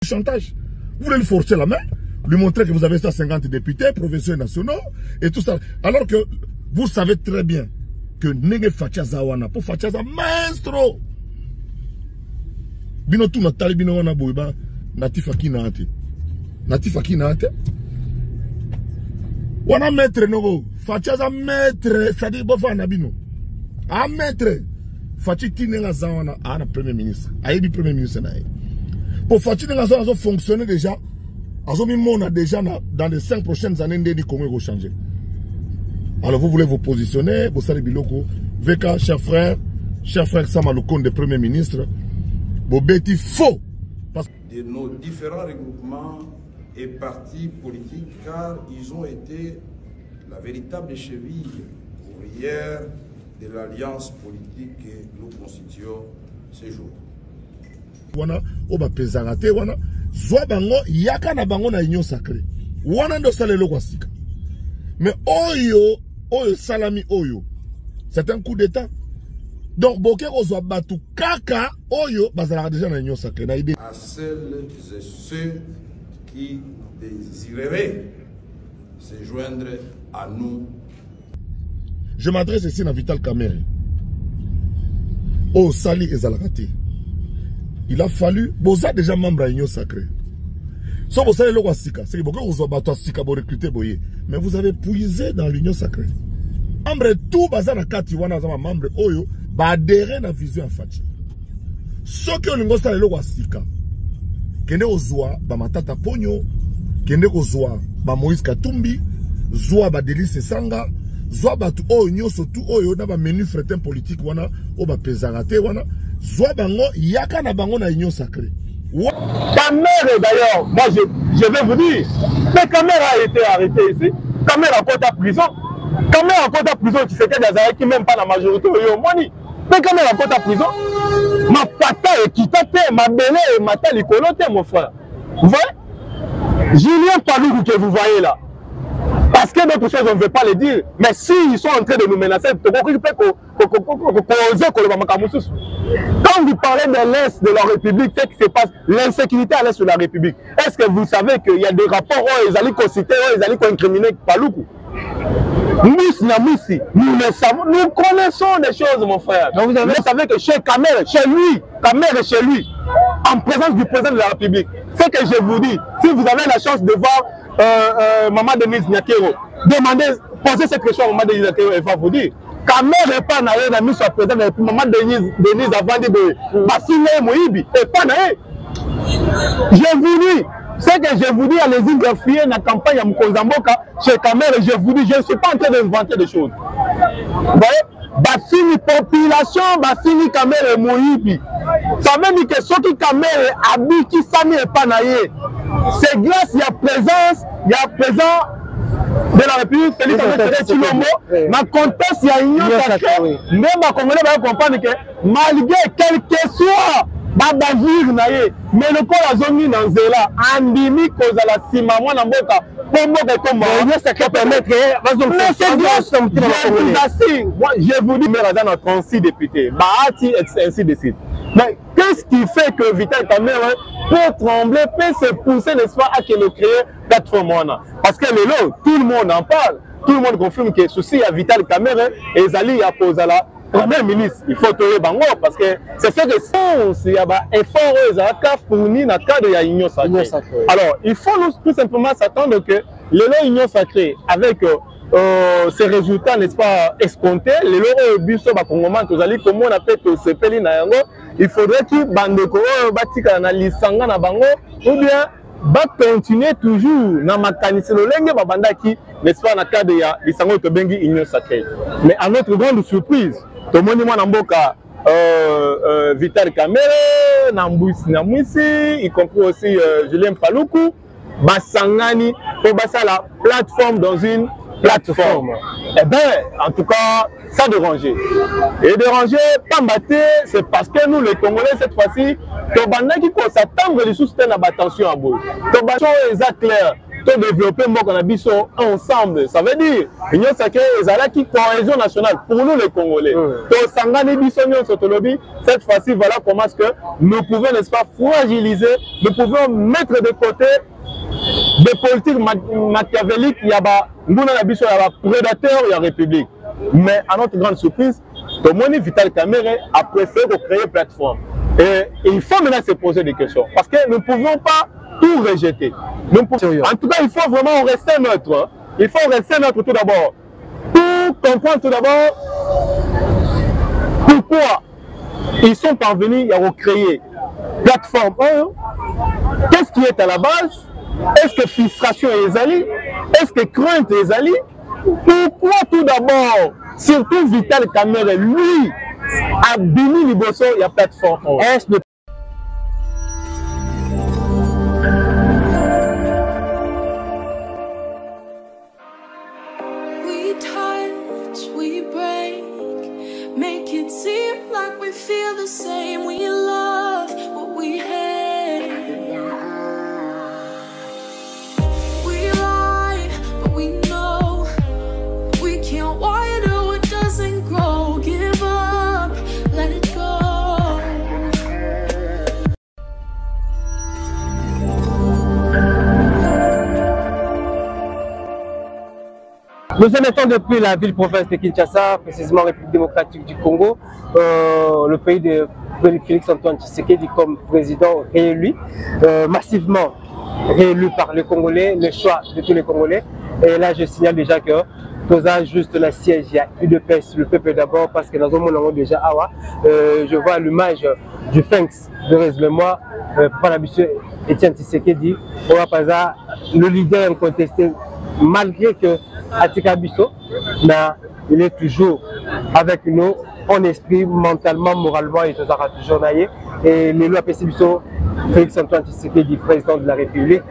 chantage. Vous voulez lui forcer la main, lui montrer que vous avez 150 députés, professeurs nationaux et tout ça. Alors que vous savez très bien que Nenge Fachaza wana, pour Fachaza maestro. Bino tu natali bino wana boiba, natif akina ate. Natif akina ate. Wana maître nogo, Fachaza maître, c'est-à-dire bofa nabino. A maître, Fachi tinenga zawana, a na premier ministre. Ayebi premier ministre na. Pour Fachi tinenga zawana, fonctionner déjà. On a déjà dans les 5 prochaines années, des Congo vont changer. Alors vous voulez vous positionner, vous savez biloko, VK, cher frère Samalokon, le premier ministre, Bobeti faux. De nos différents regroupements et partis politiques, car ils ont été la véritable cheville ouvrière de l'alliance politique que nous constituons ces jours. Wana oba pezarate wana zwa bango yaka na bango na union sacrée wana ndo salelo kwa sika mais oyo salami oyo c'est un coup d'état donc boke kozwa batu kaka oyo bazala déjà na union sacrée na idée à celles et ceux qui désireraient se joindre à nous. Je m'adresse ici à Vital Kamerhe. Oh sali ezalakate. Il a fallu, vous êtes déjà membre de l'Union sacrée. Si vous savez le Sika, c'est que vous avez Sika pour recruter Boye. Mais vous avez puisé dans l'Union sacrée. Membre tout bazar na kati wana zama membre oyo ba adhérer na vision en Fachi. Ceux qui ont le Sika, kende ozwa ba matata ponyo, kende ozwa ba Moïse Katumbi, zwa ba Delis Sanga, zwa ba tu oyo nyoso tu oyo na ba menu fretin politique wana o ba pezarate wana. Soit bango, yaka na bango na union sacrée. Kamerhe d'ailleurs, moi je vais vous dire, mais Kamerhe a été arrêté ici. Kamerhe a encore en prison. Kamerhe a encore en prison qui s'était dans qui même pas la majorité au Moni. Mais Kamerhe a encore en prison. Ma pata est quittée, ma belle et ma telle icolote, mon frère. Vous voyez? Julien Paluku que vous voyez là. Parce que d'autres choses, on ne veut pas les dire. Mais s'ils sont en train de nous menacer, quand vous parlez de l'Est de la République, c'est ce qui se passe, l'insécurité à l'Est de la République. Est-ce que vous savez qu'il y a des rapports où ils allaient citer, où ils allaient incriminer Paluku? Nous le savons, nous connaissons des choses, mon frère. Donc vous savez que chez Kamerhe, chez lui, en présence du président de la République, c'est que je vous dis, si vous avez la chance de voir Maman Denise Nyakero, posez cette question à Maman Denise Nyakero, elle va vous dire. Kamerhe n'est pas naé na mise sur président de la République, Maman Denise avant de Bassine Moïbi, et pas naé. Je vous dis, c'est que je vous dis, allez-y greffier dans la campagne à Mkonzamboka, chez Kamerhe, je vous dis, je ne suis pas en train d'inventer des choses. Vous voyez? Bassini population, Bassini Kamerhe Moïbi. Ça veut dire que ceux qui Kamerhe habitent, qui s'amènent et pas naé, c'est grâce à la présence de la République, Félix Chilombo, ma conteste, il y a une sacrée, même ma Congolais va comprendre que malgré quel que soit, babavir naé, mais le corps a zone dans Zela, Andimi Kozala Sima, moi n'amboka, ça peut permettre, je vous dis, mais dans 36 députés, Bahati, ainsi de suite. Mais qu'est-ce qui fait que Vital Kamerhe peut trembler, peut se pousser, n'est-ce pas, à qu'il crée plateforme? Parce que tout le monde en parle, tout le monde confirme que ceci à Vital Kamerhe et Zali a posé la Premier ministre. Il faut tourner bango parce que c'est ce que sens, il y a un effort fourni dans le cadre de l'Union sacrée. Alors, il faut tout simplement s'attendre que l'Union sacrée, avec ces résultats, n'est-ce pas, escomptés, les bus sur Congomans, comment on appelle ce pays, il faudrait que Bandeko, Batika, Lisanga, Nabango, ou bien continuer toujours dans ma canisse, n'est-ce pas, dans le cadre de Lisanga, Tobengi, Union sacrée. Mais à notre grande surprise, tout le monde Namboka, Vital Kamerhe, Namwisi, y compris aussi Julien Paluku, Bassangani, pour passer la plateforme dans une plateforme. Eh bien, en tout cas, ça dérangeait. Et déranger, pas battre, c'est parce que nous, les Congolais, cette fois-ci, Tobanda qui s'attendre les soutiens à attention à bout. Tobanda est clair. de développer Mokonabiso ensemble. Ça veut dire, l'Union sacrée est qui cohésion nationale pour nous les Congolais. Cette fois-ci, voilà comment est-ce que nous pouvons, n'est-ce pas, fragiliser, nous pouvons mettre de côté des politiques machiavéliques. Il y a prédateurs, il y a République. Mais à notre grande surprise, Tomoni Vital Kamerhe a préféré créer une plateforme. Et il faut maintenant se poser des questions. Parce que nous ne pouvons pas tout rejeter. En tout cas, il faut vraiment rester neutre. Hein. Il faut rester neutre tout d'abord. Pour comprendre tout d'abord pourquoi ils sont parvenus à recréer plateforme 1. Qu'est-ce qui est à la base? Est-ce que frustration est alliée? Est-ce que crainte est alliée? Pourquoi tout d'abord, surtout Vital Kamerhe, lui, a béni Liboso, il y a plateforme 1. Est-ce que feel the same, we love what we hate. We lie, but we know we can't water what doesn't grow. Give up, let it go. Nous émettons depuis la ville-province de Kinshasa, précisément République démocratique du Congo, le pays de Félix-Antoine Tshisekedi comme président réélu, massivement réélu par les Congolais, le choix de tous les Congolais. Et là, je signale déjà que nous avons juste la siège, il y a eu de pèse, le peuple d'abord, parce que dans un monde déjà, je vois l'image du Fenx de Rez-le-Moi, par la monsieur Etienne Tshisekedi, le leader incontesté, malgré que Atika Bisso, il est toujours avec nous, en esprit, mentalement, moralement, il est toujours naïe. Et les lois Bisso, Félix Antoine Tshisekedi, président de la République,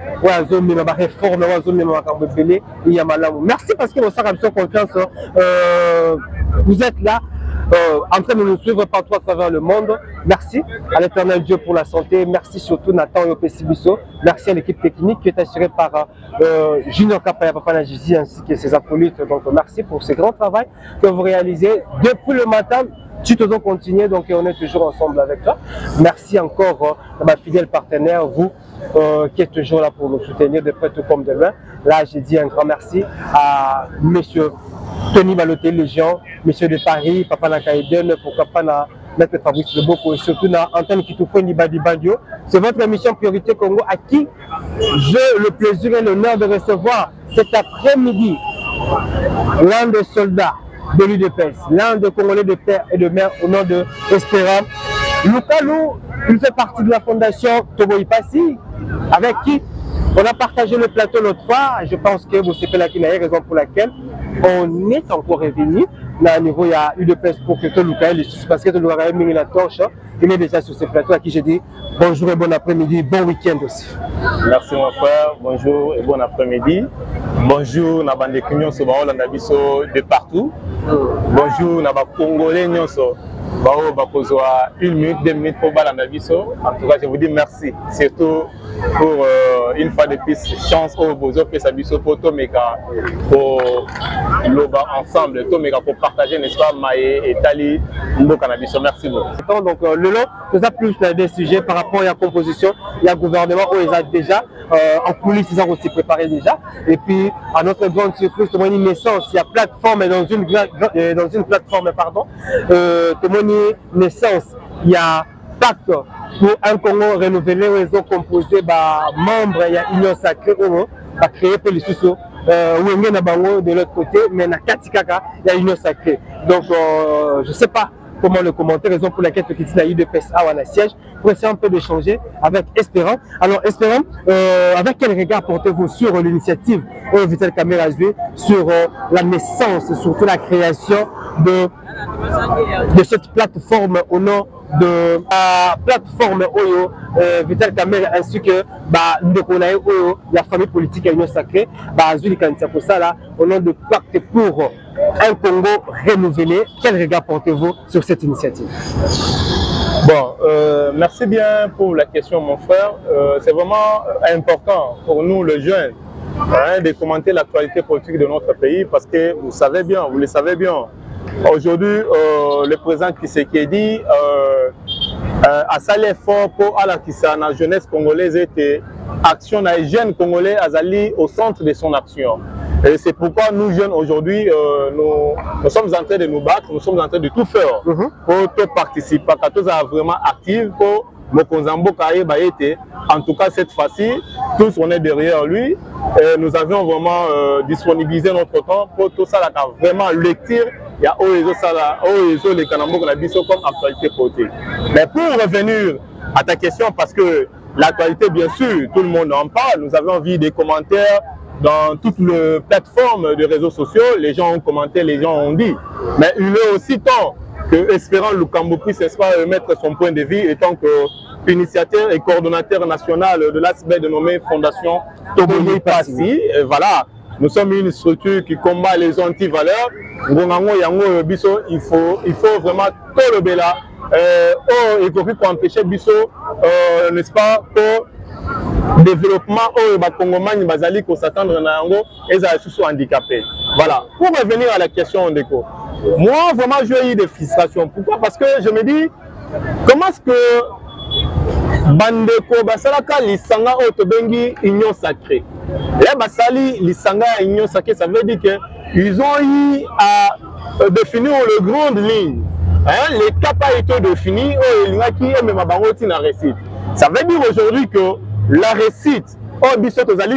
merci parce que vous avez confiance. Vous êtes là. En train de nous suivre partout à travers le monde. Merci à l'Éternel Dieu pour la santé. Merci surtout Nathan Yopesibiso. Merci à l'équipe technique qui est assurée par Junior Kapaya Papa Jizi ainsi que ses acolytes. Donc merci pour ce grand travail que vous réalisez depuis le matin. Tu te dois continuer, donc on est toujours ensemble avec toi. Merci encore à ma fidèle partenaire, vous qui êtes toujours là pour nous soutenir de près tout comme de loin. Là, j'ai dit un grand merci à monsieur Tony Baloté Légion, monsieur de Paris, Papa Nakaïden, pourquoi pas Maître Fabrice Leboko et surtout Antoine Kitouko Nibadi Bandio. C'est votre émission Priorité Congo à qui j'ai le plaisir et l'honneur de recevoir cet après-midi l'un des soldats de l'UDPS, l'un des Congolais de père et de mère au nom de Espérance. Lukalou, il fait partie de la fondation Togo Ipasi, avec qui on a partagé le plateau l'autre fois. Je pense que vous savez la raison pour laquelle on est encore revenu. Là, à niveau, il y a UDPS pour que tout le monde, parce que tout le monde a mis la torche. Il est déjà sur ce plateau à qui je dis bonjour et bon après-midi, bon week-end aussi. Merci mon frère, bonjour et bon après-midi. Bonjour, na bande Kignon so baola na biso de partout. Bonjour, na ba Congolais nyonso. Bao bakozwa 1 minute, 2 minutes pour bala na biso. En tout cas, je vous dis merci, surtout pour une fois de plus chance au bozo pesa biso pour tomeka pour loba ensemble, tomeka pour partager n'est-ce pas Maé et Tali mboka na biso. Merci beaucoup. Donc le long, nous avons plus des sujets par rapport à la composition, il y a le gouvernement où ils ont déjà en coulisses, ils ont aussi préparé déjà. Et puis à notre grande surprise, témoigner naissance, il y a plateforme dans une plateforme pardon, témoigner naissance, il y a pacte pour un Congo renouvelé où ils ont composé membres, il y a Union Sacrée où a créé pour les sous de l'autre côté, mais na Katikaka, il y a Union Sacrée. Donc je ne sais pas comment le commenter, raison pour laquelle le Kittina UDPS a un siège, pour essayer un peu de changer avec Espérance. Alors Espérance, avec quel regard portez-vous sur l'initiative Vital Kamerhe a joué sur la naissance, surtout la création de cette plateforme au nom de la plateforme Oyo, Vital Kamerhe ainsi que la famille politique à Union Sacrée, pour ça là, au nom de Pacte pour un Congo renouvelé. Quel regard portez-vous sur cette initiative? Bon, merci bien pour la question mon frère. C'est vraiment important pour nous les jeunes de commenter l'actualité politique de notre pays parce que vous savez bien, vous le savez bien, aujourd'hui, le président Tshisekedi a salé fort pour la jeunesse congolaise et action des jeunes congolais azali au centre de son action. Et c'est pourquoi nous jeunes aujourd'hui, nous sommes en train de nous battre, nous sommes en train de tout faire pour tout participer, pour que tout soit vraiment actif pour Mokonzambo Kaye. En tout cas, cette fois-ci, tous on est derrière lui. Et nous avions vraiment disponibilisé notre temps pour tout ça, là, vraiment lecture. Il y a les Kanambo qu'on a dit comme actualité politique. Mais pour revenir à ta question, parce que l'actualité, bien sûr, tout le monde en parle. Nous avons vu des commentaires dans toutes les plateformes de réseaux sociaux. Les gens ont commenté, les gens ont dit. Mais il est aussi temps que Espérant Lukambo puisse mettre son point de vue étant qu'initiateur et coordonnateur national de l'ASBED dénommé Fondation Toboni Passi. Voilà, nous sommes une structure qui combat les anti-valeurs. Il faut vraiment tout le béla. Il faut empêcher Bisso, n'est-ce pas, pour développement au Congomani Bazali qu'on s'attendre à Nango et ça sont handicapés. Voilà. Pour revenir à la question Ndeko, moi vraiment j'ai eu des frustrations. Pourquoi? Parce que je me dis comment est-ce que Bandeko Basalaka Lisanga Otobengi Union Sacrée. Là Basali Lisanga Union Sacrée, ça veut dire que ils ont eu à définir les grandes lignes. Hein, les capacités définies, ça veut dire aujourd'hui que la récite,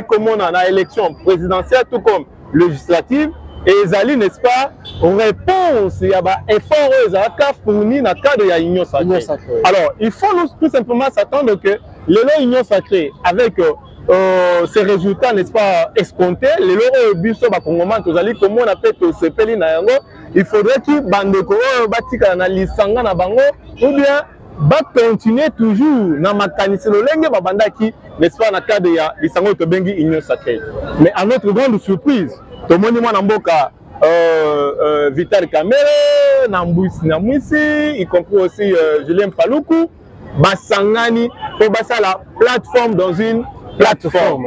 comme on a l'élection présidentielle, tout comme législative, et ils n'est-ce pas, réponse, il y a un effort fourni dans le cadre de l'Union sacrée. Alors, il faut tout simplement s'attendre que l'Union sacrée, avec ces résultats, n'est-ce pas, escomptés, il faudrait que Bandeko Batika na lisanga na bango ou bien va continuer toujours na makanisi lolenge babandaki n'est-ce pas na cadre ya lisango to bengi union sacrée. Mais à notre grande surprise, to moni mwana mboka Vital Kamerhe na Mwisi, y compris aussi Julien Paluku, basangani pour basa la plateforme dans une plateforme.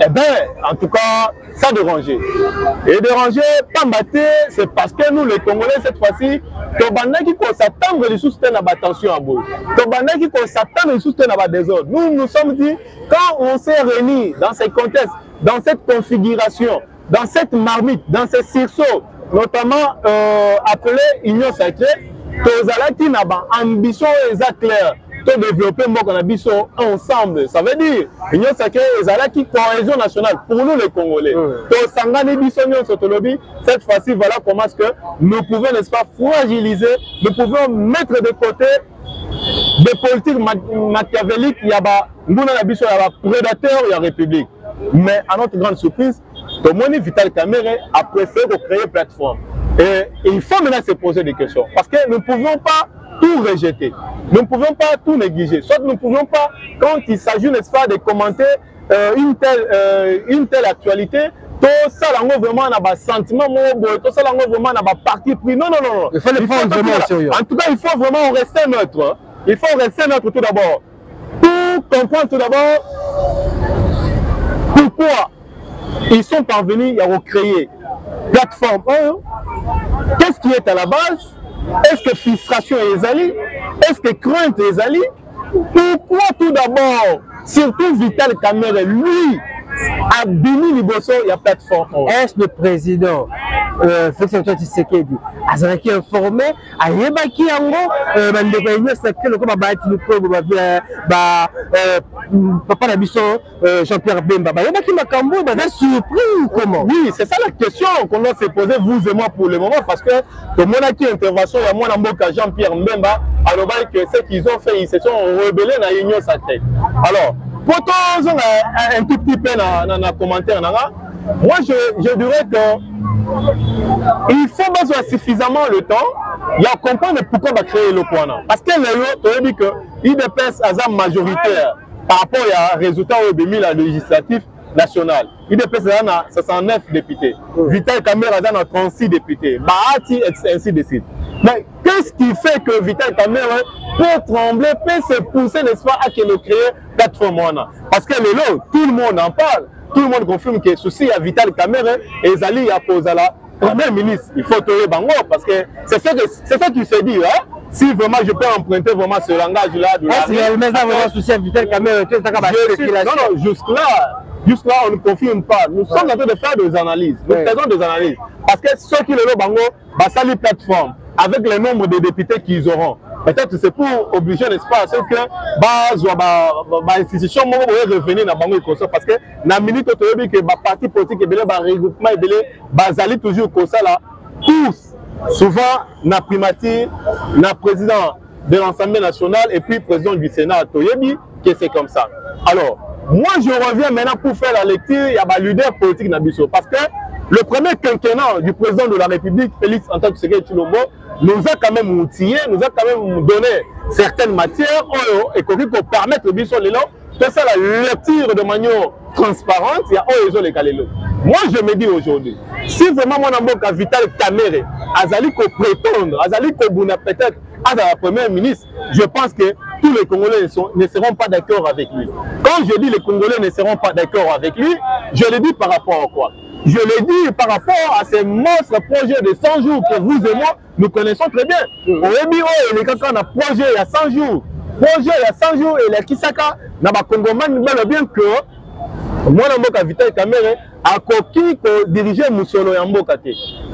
Eh bien, en tout cas, ça dérangeait. Et déranger, pas battre, c'est parce que nous, les Congolais, cette fois-ci, qui s'attend de soutenir l'attention à bout. Qui s'attend de soutenir la désordre. Nous nous sommes dit, quand on s'est réunis dans ces contextes, dans cette configuration, dans cette marmite, dans ces sursaut, notamment appelé Union Sacrée, qui n'a pas ambition claire. Développer ensemble, ça veut dire Union Sacrée qui cohésion nationale pour nous les Congolais. Cette fois-ci, voilà comment est-ce que nous pouvons, n'est-ce pas, fragiliser, nous pouvons mettre de côté des politiques machiavéliques. Il y a prédateurs, il y a République. Mais à notre grande surprise, Tomoni Vital Kamerhe a préféré créer une plateforme. Et il faut maintenant se poser des questions parce que nous ne pouvons pas tout rejeter. Nous ne pouvons pas tout négliger. Soit nous ne pouvons pas, quand il s'agit, n'est-ce pas, de commenter une telle actualité, tout ça, vraiment, on a un sentiment, tout ça, vraiment, on a un parti pris. Non, non, non. Il faut le prendre vraiment au sérieux. En tout cas, il faut vraiment rester neutre. Il faut rester neutre tout d'abord. Pour comprendre tout d'abord pourquoi ils sont parvenus à recréer plateforme 1. Qu'est-ce qui est à la base? Est-ce que frustration est ali? Est-ce que crainte est ali? Pourquoi tout d'abord, surtout Vital Kamerhe, lui, a béni Liboso et la plateforme? Est-ce le président Félix Antoine Tshisekedi azalaki informé ayebaki yango bandeko ya Union Sacrée lokola babati lukobo papa na biso Jean-Pierre Bemba bayebaki makambo baza surpris ou comment? Oui, c'est ça la question qu'on doit se poser vous et moi pour le moment parce que comme on a qui intervention il y a moi mboka Jean-Pierre Bemba alors que ce qu'ils ont fait ils se sont rebellés dans l'Union Sacrée. Alors pour tous un tout petit peu dans le commentaire moi je dirais que il faut avoir suffisamment le temps il y a comprendre pourquoi on va créer le point parce que le dit que IDPS a majoritaire par rapport à résultat au 2000 législatif national. IDPS a 69 députés. Vital Kamerhe a 36 députés. Bahati ainsi de suite. Mais qu'est-ce qui fait que Vital Kamerhe peut trembler, peut se pousser, n'est-ce pas, à créer plateforme? Parce que tout le monde en parle. tout le monde confirme que souci à Vital Kamerhe et Zali a posé la Premier ministre. Il faut tourner Bango parce que c'est ça qui se dit. Hein? Si vraiment je peux emprunter vraiment ce langage-là de la souci à Vital Kamerhe, non, jusque-là, on ne confirme pas. Nous sommes en train de faire des analyses. Nous faisons des analyses. Parce que ceux qui le Bango, ça les plateformes, avec le nombre de députés qu'ils auront. Peut-être c'est pour obliger, n'est-ce pas, à ce que l'institution va revenir dans Bango et parce que dans la minute où tu que le parti politique et le regroupement et toujours comme ça là, tous, souvent, na primature, na président de l'Assemblée nationale et puis président du Sénat, Toyebi, que c'est comme ça. Alors, moi je reviens maintenant pour faire la lecture, il y a un leader politique Nabiso. Parce que le premier quinquennat du président de la République, Félix Antoine Tshisekedi Tshilombo, nous a quand même outillé, nous a quand même donné certaines matières et pour permettre de faire la lecture de manière transparente, il y a les Kalelo. Moi je me dis aujourd'hui, si vraiment mon amour a Vital Kamerhe, Azali ko prétendre, Azali ko bouna peut-être à la première ministre, je pense que tous les Congolais ne seront pas d'accord avec lui. Quand je dis les Congolais ne seront pas d'accord avec lui, je le dis par rapport à quoi? Je le dis par rapport à ces monstres projets de 100 jours que vous et moi, nous connaissons très bien. Au Ebiro, il y a un projet il y a 100 jours. Projet il y a 100 jours et les Kisaka, n'a pas Congoman, bien que moi, je suis Vital Kamerhe a coquille pour diriger Moussolo Yamboka.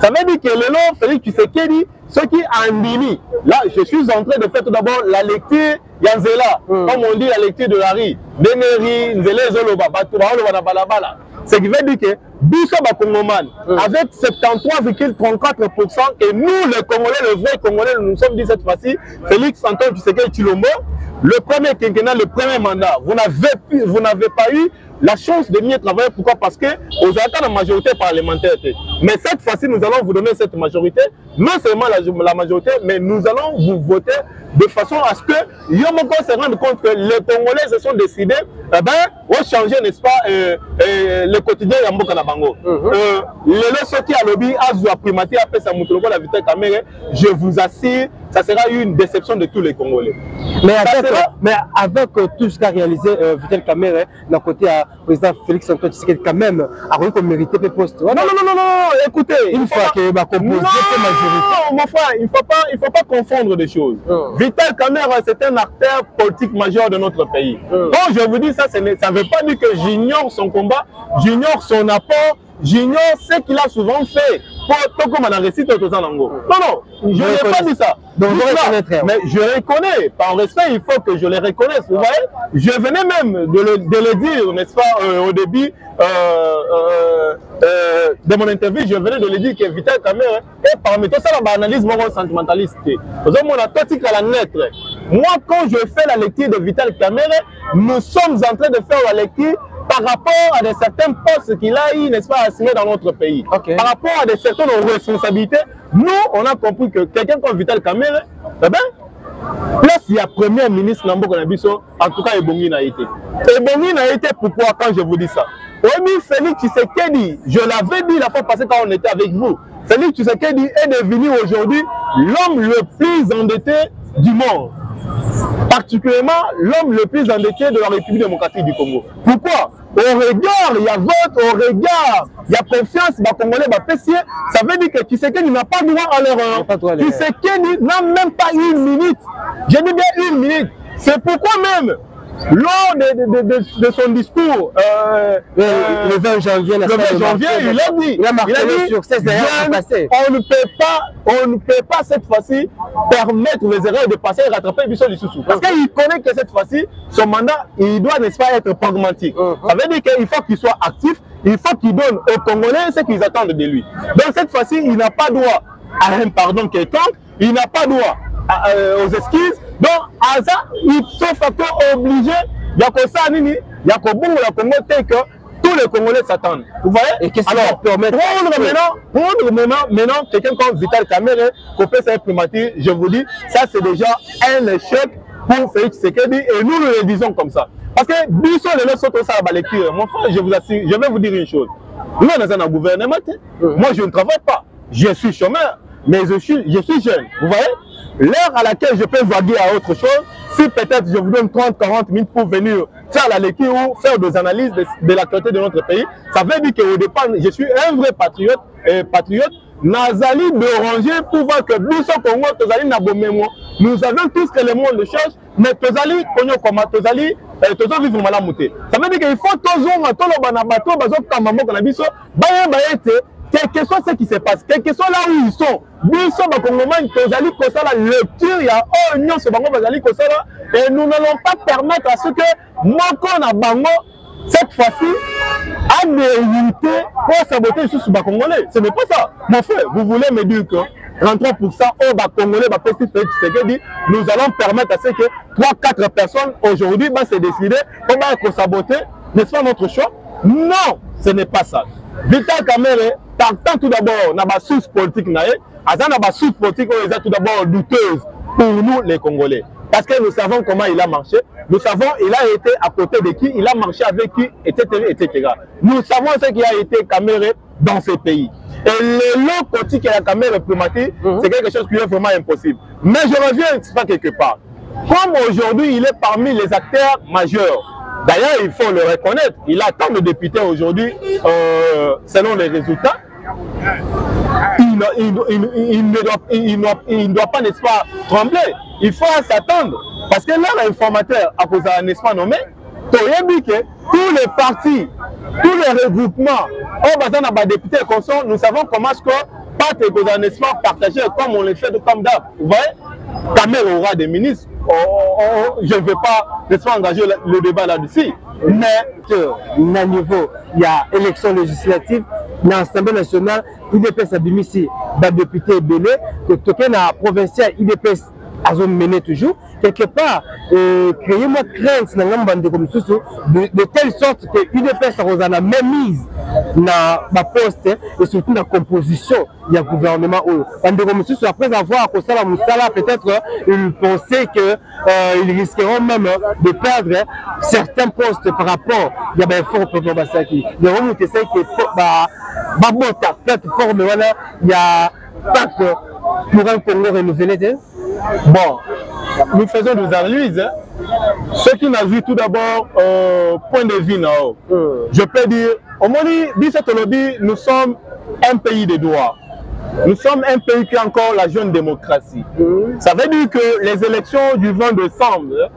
Ça veut dire que le nom Félix Tshisekedi, ce qui en dit, là, je suis en train de faire tout d'abord la lecture Yanzela, comme on dit la lecture de Larry, Deneri, Nzele Zoloba, Batuba, Balabala. Ce qui veut dire que Bissot Bakongoman, avec 73,34%, et nous, les Congolais, les vrais Congolais, nous nous sommes dit cette fois-ci, Félix Antoine Tshisekedi Tshilombo, le premier quinquennat, le premier mandat, vous n'avez pas eu la chance de mieux travailler. Pourquoi? Parce que vous avez la majorité parlementaire. Mais cette fois-ci, nous allons vous donner cette majorité, non seulement la majorité, mais nous allons vous voter de façon à ce que Yomoko se rende compte que les Congolais se sont décidés de changer, n'est-ce pas, le quotidien Yamboka Nabango. Le Soki à lobby, Azua Primati, après sa Moutologo, la Vital Kamerhe, je vous assure, ça sera une déception de tous les Congolais. Mais avec tout ce qu'a réalisé Vital Kamerhe, d'un côté à président Félix Antoine Tshisekedi, quand même, a reconnu qu'on méritait le poste. Non, écoutez, une fois que va composer cette majorité. Non, mon frère, il ne faut pas confondre des choses. Vital Kamerhe, c'est un acteur politique majeur de notre pays. Quand je vous dis ça, ça ne veut pas dire que j'ignore son combat, j'ignore son apport, j'ignore ce qu'il a souvent fait pour comme on a récité au Zanango. Non, je n'ai pas dit ça. Donc, mais je reconnais, par respect, il faut que je les reconnaisse. Vous voyez, je venais même de le dire, n'est-ce pas, au début de mon interview, je venais de le dire que Vital Kamerhe est parmi tout ça, l'analyse sentimentaliste. Moi, quand je fais la lecture de Vital Kamerhe, nous sommes en train de faire la lecture par rapport à certains postes qu'il a eu, n'est-ce pas, assimilés dans notre pays. Par rapport à certaines responsabilités, nous, on a compris que quelqu'un comme Vital Kamerhe, eh bien, là, il y a premier ministre Namboka Nabiso, en tout cas, Ebongi n'a été. Ebongi n'a été pourquoi quand je vous dis ça? Oui, Félix Tshisekedi, je l'avais dit la fois passée quand on était avec vous, Félix Tshisekedi est devenu aujourd'hui l'homme le plus endetté du monde. Particulièrement l'homme le plus endetté de la République démocratique du Congo. Pourquoi? Au regard, il y a vote, au regard, il y a confiance, il y a Congolais, il y a PCA. Ça veut dire que Tshisekedi n'a pas droit à l'erreur. Tshisekedi n'a même pas une minute. Je dis bien une minute. C'est pourquoi même, lors de son discours, le 20 janvier, il a dit, sur 16 on ne peut pas cette fois-ci permettre les erreurs de passer et rattraper Bissot Lissoussou. Parce qu'il connaît que cette fois-ci, son mandat, il doit, n'est-ce pas, être pragmatique. Ça veut dire qu'il faut qu'il soit actif, il faut qu'il donne aux Congolais ce qu'ils attendent de lui. Donc cette fois-ci, il n'a pas droit à un pardon quelconque, il n'a pas droit aux excuses. Donc, à ça, il sont facteurs obligés. Il y a que ça, il y a que bon, la Congo, que tous les Congolais s'attendent. Vous voyez? Et qu'est-ce qui va permettre maintenant, quelqu'un comme Vital Kamerhe, qu'on fait sa primature, je vous dis, ça c'est déjà un échec pour Félix Tshisekedi et nous le disons comme ça. Parce que Bissot de l'autre ça à la lecture. Mon frère, je vous assure, je vais vous dire une chose. Nous, on est dans un gouvernement. Moi, je ne travaille pas. Je suis chômeur, mais je suis jeune. Vous voyez? L'heure à laquelle je peux vaguer à autre chose, si peut-être je vous donne 30-40 minutes pour venir faire la lecture ou faire des analyses de l'actualité de notre pays. Ça veut dire qu'au départ, je suis un vrai patriote. Nazali déranger pour voir que Biso Congo, Tozali Nabomemo, nous avons tous que le monde change, mais Tozali, Konyo Koma, Tozali, Tozali vivre Malamouté. Ça veut dire qu'il faut toujours, Tolobanamato, Bazo Kamamo, Kanabiso, Bayete, quel que soit ce qui se passe, quel que soit là où ils sont, Biso Bakongomani, Tozali Kosala, lecture, il y a un union sur Bango, Bazali Kosala, et nous n'allons pas permettre à ce que Moko na Bango, cette fois-ci, a mérité pour saboter sous le Congolais. Ce n'est pas ça. Mon frère, vous voulez me dire que 33% au Congolais, nous allons permettre à ce que 3-4 personnes aujourd'hui vont se décider comment saboter. N'est-ce pas notre choix? Non, ce n'est pas ça. Vital Kamerhe, tant tout d'abord, on a ma source politique, on a ma source politique, on est tout d'abord douteuse pour nous les Congolais. Parce que nous savons comment il a marché, nous savons il a été à côté de qui, il a marché avec qui, etc. Nous savons ce qui a été Kamerhe dans ces pays. Et le long côté qui est la Kamerhe diplomatique, c'est quelque chose qui est vraiment impossible. Mais je reviens pas quelque part. Comme aujourd'hui, il est parmi les acteurs majeurs. D'ailleurs, il faut le reconnaître, il a tant de députés aujourd'hui, selon les résultats. Il ne doit pas, n'est-ce pas, trembler. Il faut s'attendre. Parce que là, l'informateur, à cause d'un, n'est-ce pas, nommé, tous les partis, tous les regroupements, députés, nous savons comment est-ce que pas n'est-ce pas, partagé comme on le fait comme d'hab. Vous voyez, Kamerhe aura des ministres. Je ne veux pas, n'est-ce pas, engager le débat là-dessus. Mais, à niveau, il y a élection législative. Dans l'Assemblée nationale, IDPS a ici, des députés belés, que token à provincial, IDPS a mené toujours. Quelque part, créez-moi crainte de telle sorte que l'IDPS a la même mise dans la poste et surtout dans la composition du gouvernement. Après avoir peut-être ils pensaient qu'ils risqueront même de perdre certains postes par rapport à l'effort de Basaki. Il y a une plateforme, il y a pacte pour un Congo renouvelé. Bon, nous faisons des analyses. Ce qui n'a vu tout d'abord, point de vue, je peux dire, au moment où nous sommes un pays de droit. Nous sommes un pays qui a encore la jeune démocratie. Ça veut dire que les élections du 20 décembre,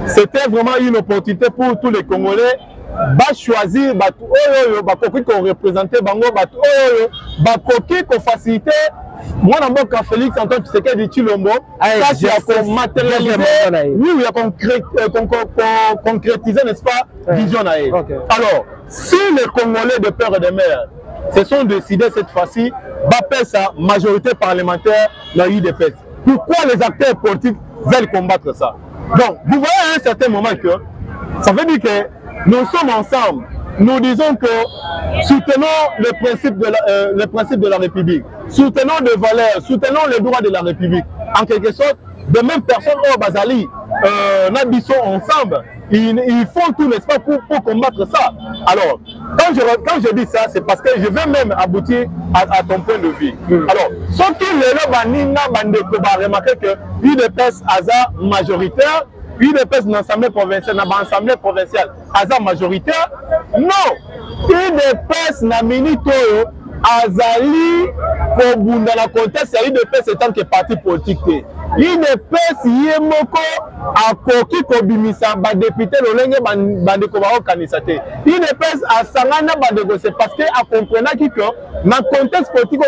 c'était vraiment une opportunité pour tous les Congolais de choisir qu'on représentait Bango, qu'on facilitait. Moi, je Félix Antoine Tshisekedi Tshilombo, il a matérialisé, oui, il a concrétisé, n'est-ce pas, vision. Alors, si les Congolais de père et de mère se sont décidés cette fois-ci, de sa majorité parlementaire dans l'UDPS, pourquoi les acteurs politiques veulent combattre ça? Donc, vous voyez à un certain moment que ça veut dire que nous sommes ensemble. Nous disons que soutenons le principe de la République, soutenons des valeurs, soutenons les droits de la République. En quelque sorte, de même personnes au Bazali, nous ensemble, ils font tout l'espace pour combattre ça. Alors, quand je dis ça, c'est parce que je veux même aboutir à ton point de vue. Alors, ce qui est remarquer que l'UDPS a majoritaire, l'UDPS dans l'Assemblée provinciale, a majoritaire. Non, l'UDPS n'a minito Azali pour dans la contexte, l'UDPS étant que parti politique. L'UDPS yemoko a koki kobimisa ba député lolenge bandeko ba okanisate. L'UDPS a sangana bandeko, c'est parce que a comprenant que dans le contexte politique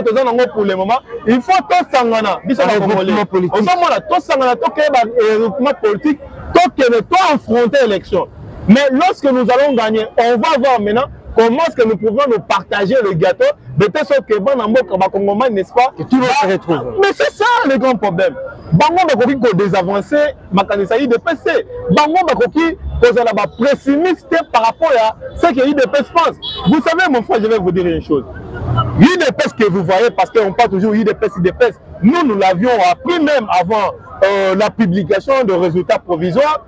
pour le moment, il faut tout sangana. Biso ba congolais. On s'en mona tout sangana to ke ba regroupement politique, to affronter l'élection. Mais lorsque nous allons gagner, on va voir maintenant comment est-ce que nous pouvons nous partager le gâteau de telle sorte que bon Congomais, n'est-ce pas, que tout le monde se retrouve. Mais c'est ça le grand problème. Bango bakoki ko désavancer makanisa IDPS. Bango bakoki poser là-bas pessimiste par rapport à ce que IDPS pense. Vous savez mon frère, je vais vous dire une chose. IDPS que vous voyez, parce qu'on parle toujours IDPS, nous l'avions appris même avant la publication de résultats provisoires.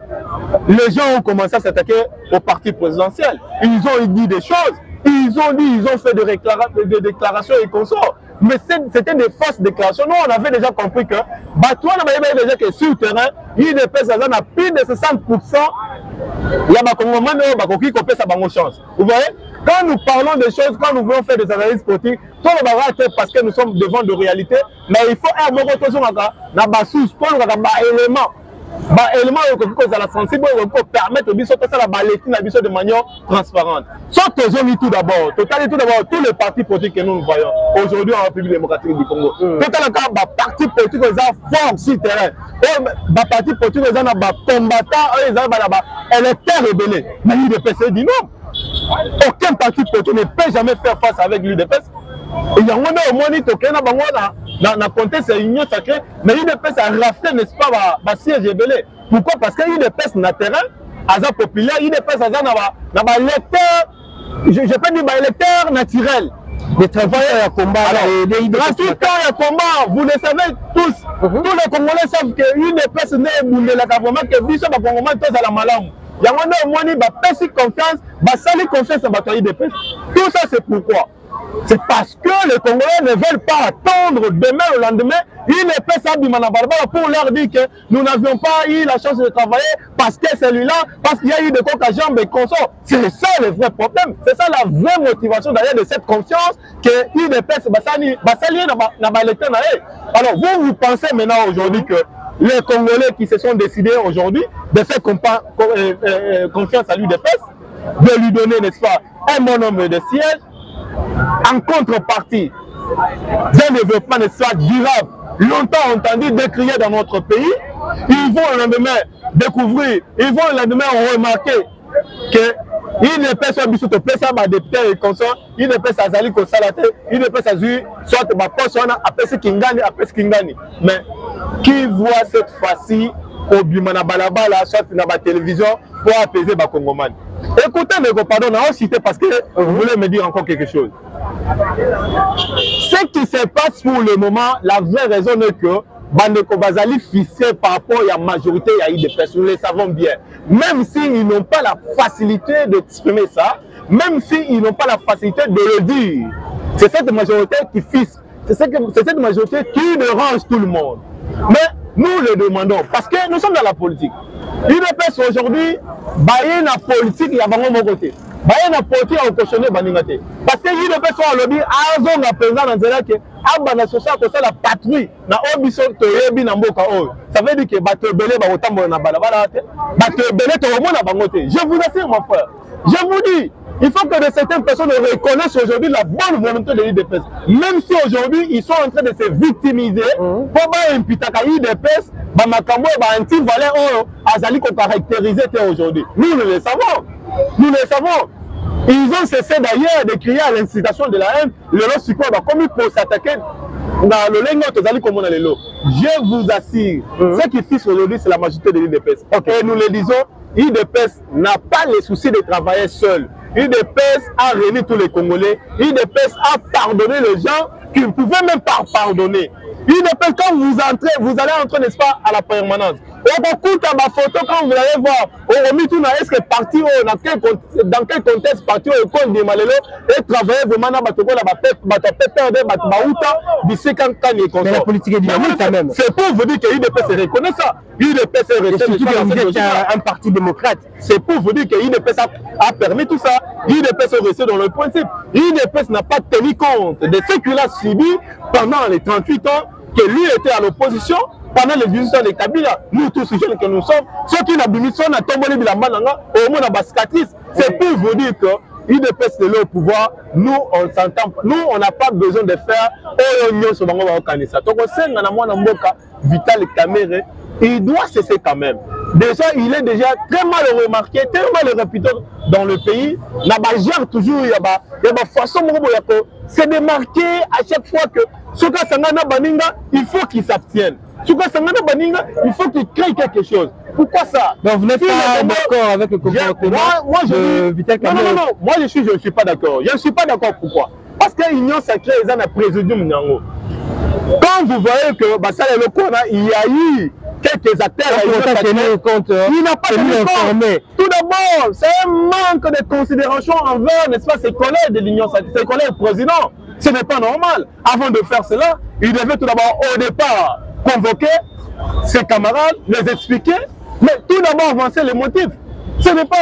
Les gens ont commencé à s'attaquer au parti présidentiel. Ils ont dit des choses, ils ont fait des déclarations et consorts. Mais c'était des fausses déclarations. Nous, on avait déjà compris que, déjà que sur le terrain, l'IDPS a plus de 60% Il y a des Congolais qui ont sa chance. Vous voyez, quand nous parlons des choses, quand nous voulons faire des analyses politiques, tout le monde parce que nous sommes devant de réalité, mais il faut un moment de sous pour élément. Élément qui la sensible pour permettre aux bisous la balétine de manière transparente. Soit tout d'abord, tous les partis politiques que nous voyons aujourd'hui en République démocratique du Congo. Totalement les partis politiques qui sont forts sur le terrain. Les partis politiques qui sont combattants, ils sont électeurs rebelles. Mais l'UDPS dit non. Aucun parti politique ne peut jamais faire face avec l'UDPS. Il y a un monite qui dans le contexte de l'Union sacrée, mais l'UDPS a raflé, n'est-ce pas, le siège rebelle. Pourquoi? Parce que l'UDPS n'a terrain, à populaire, l'UDPS a un électeur, je peux dire électeur naturel. Des travailleurs à combat, des à combat, vous le savez tous. Tous les Congolais savent que l'UDPS n'est pas la gouvernement que Bissot va Congolais tous à la malam. Il y a un monite qui a fait confiance, qui a sali confiance à l'UDPS. Tout ça, c'est pourquoi? C'est parce que les Congolais ne veulent pas attendre demain ou lendemain. Ils ne peuvent pas pour leur dire que nous n'avions pas eu la chance de travailler parce que celui-là, parce qu'il y a eu des coques à jambes et consorts. C'est ça le vrai problème. C'est ça la vraie motivation d'ailleurs de cette confiance que l'UDPS n'a pas l'état. Alors vous pensez maintenant aujourd'hui que les Congolais qui se sont décidés aujourd'hui de faire confiance à l'UDPS, de lui donner, n'est-ce pas, un bon nombre de sièges, en contrepartie d'un développement durable, longtemps entendu décrié dans notre pays, ils vont le lendemain découvrir, ils vont le lendemain remarquer que il ne peut pas bisous te ça ma député et consort, il ne peut pas s'azali ko salate, il ne peut pas s'azui soit ma poste on a après ce kingani, mais qui voit cette fois-ci au bimana balabala soit dans la télévision pour apaiser ba Congomani. Écoutez, mais pardon, on a cité parce que vous voulez me dire encore quelque chose. Ce qui se passe pour le moment, la vraie raison est que Bandeko Bazali fixé par rapport à la majorité, il y a eu des personnes, nous le savons bien. Même s'ils n'ont pas la facilité d'exprimer ça, même s'ils n'ont pas la facilité de le dire, c'est cette majorité qui fixe, c'est cette majorité qui dérange tout le monde. Mais nous le demandons parce que nous sommes dans la politique. L'UDPS aujourd'hui, il y a la politique, il y a mon côté. Il y a la politique à cautionner Baningate. Parce que l'UDPS a lobby, a raison de présent dans que Abana Sosa a la patrouille, na Obiso Toyebi Namboka. Ça veut dire que Batebele va autant de Balabala, Batebele Toromona Bangote. Je vous assure, mon frère. Je vous dis, il faut que certaines personnes reconnaissent aujourd'hui la bonne volonté de l'UDPS. Même si aujourd'hui, ils sont en train de se victimiser, pour imputer à l'UDPS, Bamakambo et anti-valeur, Azali qu'on caractérise aujourd'hui. Nous le savons. Nous le savons. Ils ont cessé d'ailleurs de crier à l'incitation de la haine, le lot support, comme pour s'attaquer dans le lingot Tozali comme on a le lot. Je vous assure, ce qui fixe aujourd'hui, c'est la majorité de l'UDPS. Et nous le disons, l'UDPS n'a pas le souci de travailler seul. l'UDPS a réuni tous les Congolais. l'UDPS a pardonné les gens qui ne pouvaient même pas pardonner. l'UDPS, quand vous entrez, vous allez entrer, n'est-ce pas, à la permanence. On écoute ma photo quand vous allez voir. On remet tout est-ce que parti dans quel contexte parti au compte de Malelo et travailler vraiment dans la politique dynamique quand même. C'est pour vous dire que l'UDPS reconnaît ça. l'UDPS reconnaît un parti démocrate. C'est pour vous dire que l'UDPS a permis tout ça. l'UDPS est resté dans le principe. l'UDPS n'a pas tenu compte de ce qu'il a subi pendant les 38 ans que lui était à l'opposition. Pendant les 18 ans de Kabila, nous tous les jeunes que nous sommes, ceux qui n'ont pas mis son tombé bilambananga, au moins la cicatrice, c'est pour vous dire que l'UDPS est au pouvoir, nous on s'entend, nous on n'a pas besoin de faire union sur le Kanisa. Donc on sait que Vital Kamere, il doit cesser quand même. Déjà, il est déjà très mal remarqué, très mal réputé dans le pays. Il gère toujours, il y a une façon de se démarquer à chaque fois que ce que Sangana Baninga, il faut qu'il s'abstienne. Il faut qu'il crée quelque chose. Pourquoi ça? Donc vous n'êtes pas d'accord avec le comportement de Vital Kamere? Non, moi je ne suis pas d'accord. Je ne suis pas d'accord. Pourquoi? Parce que l'Union sacrée est un présidium Nyango. Quand vous voyez que il y a eu quelques acteurs, il n'a pas tenu compte. Tout d'abord, c'est un manque de considération envers, n'est-ce pas, ses collègues de l'Union sacrée, ses collègues présidents. Ce n'est pas normal. Avant de faire cela, il devait tout d'abord, au départ, convoquer ses camarades, les expliquer, mais tout d'abord avancer les motifs. Ce n'est pas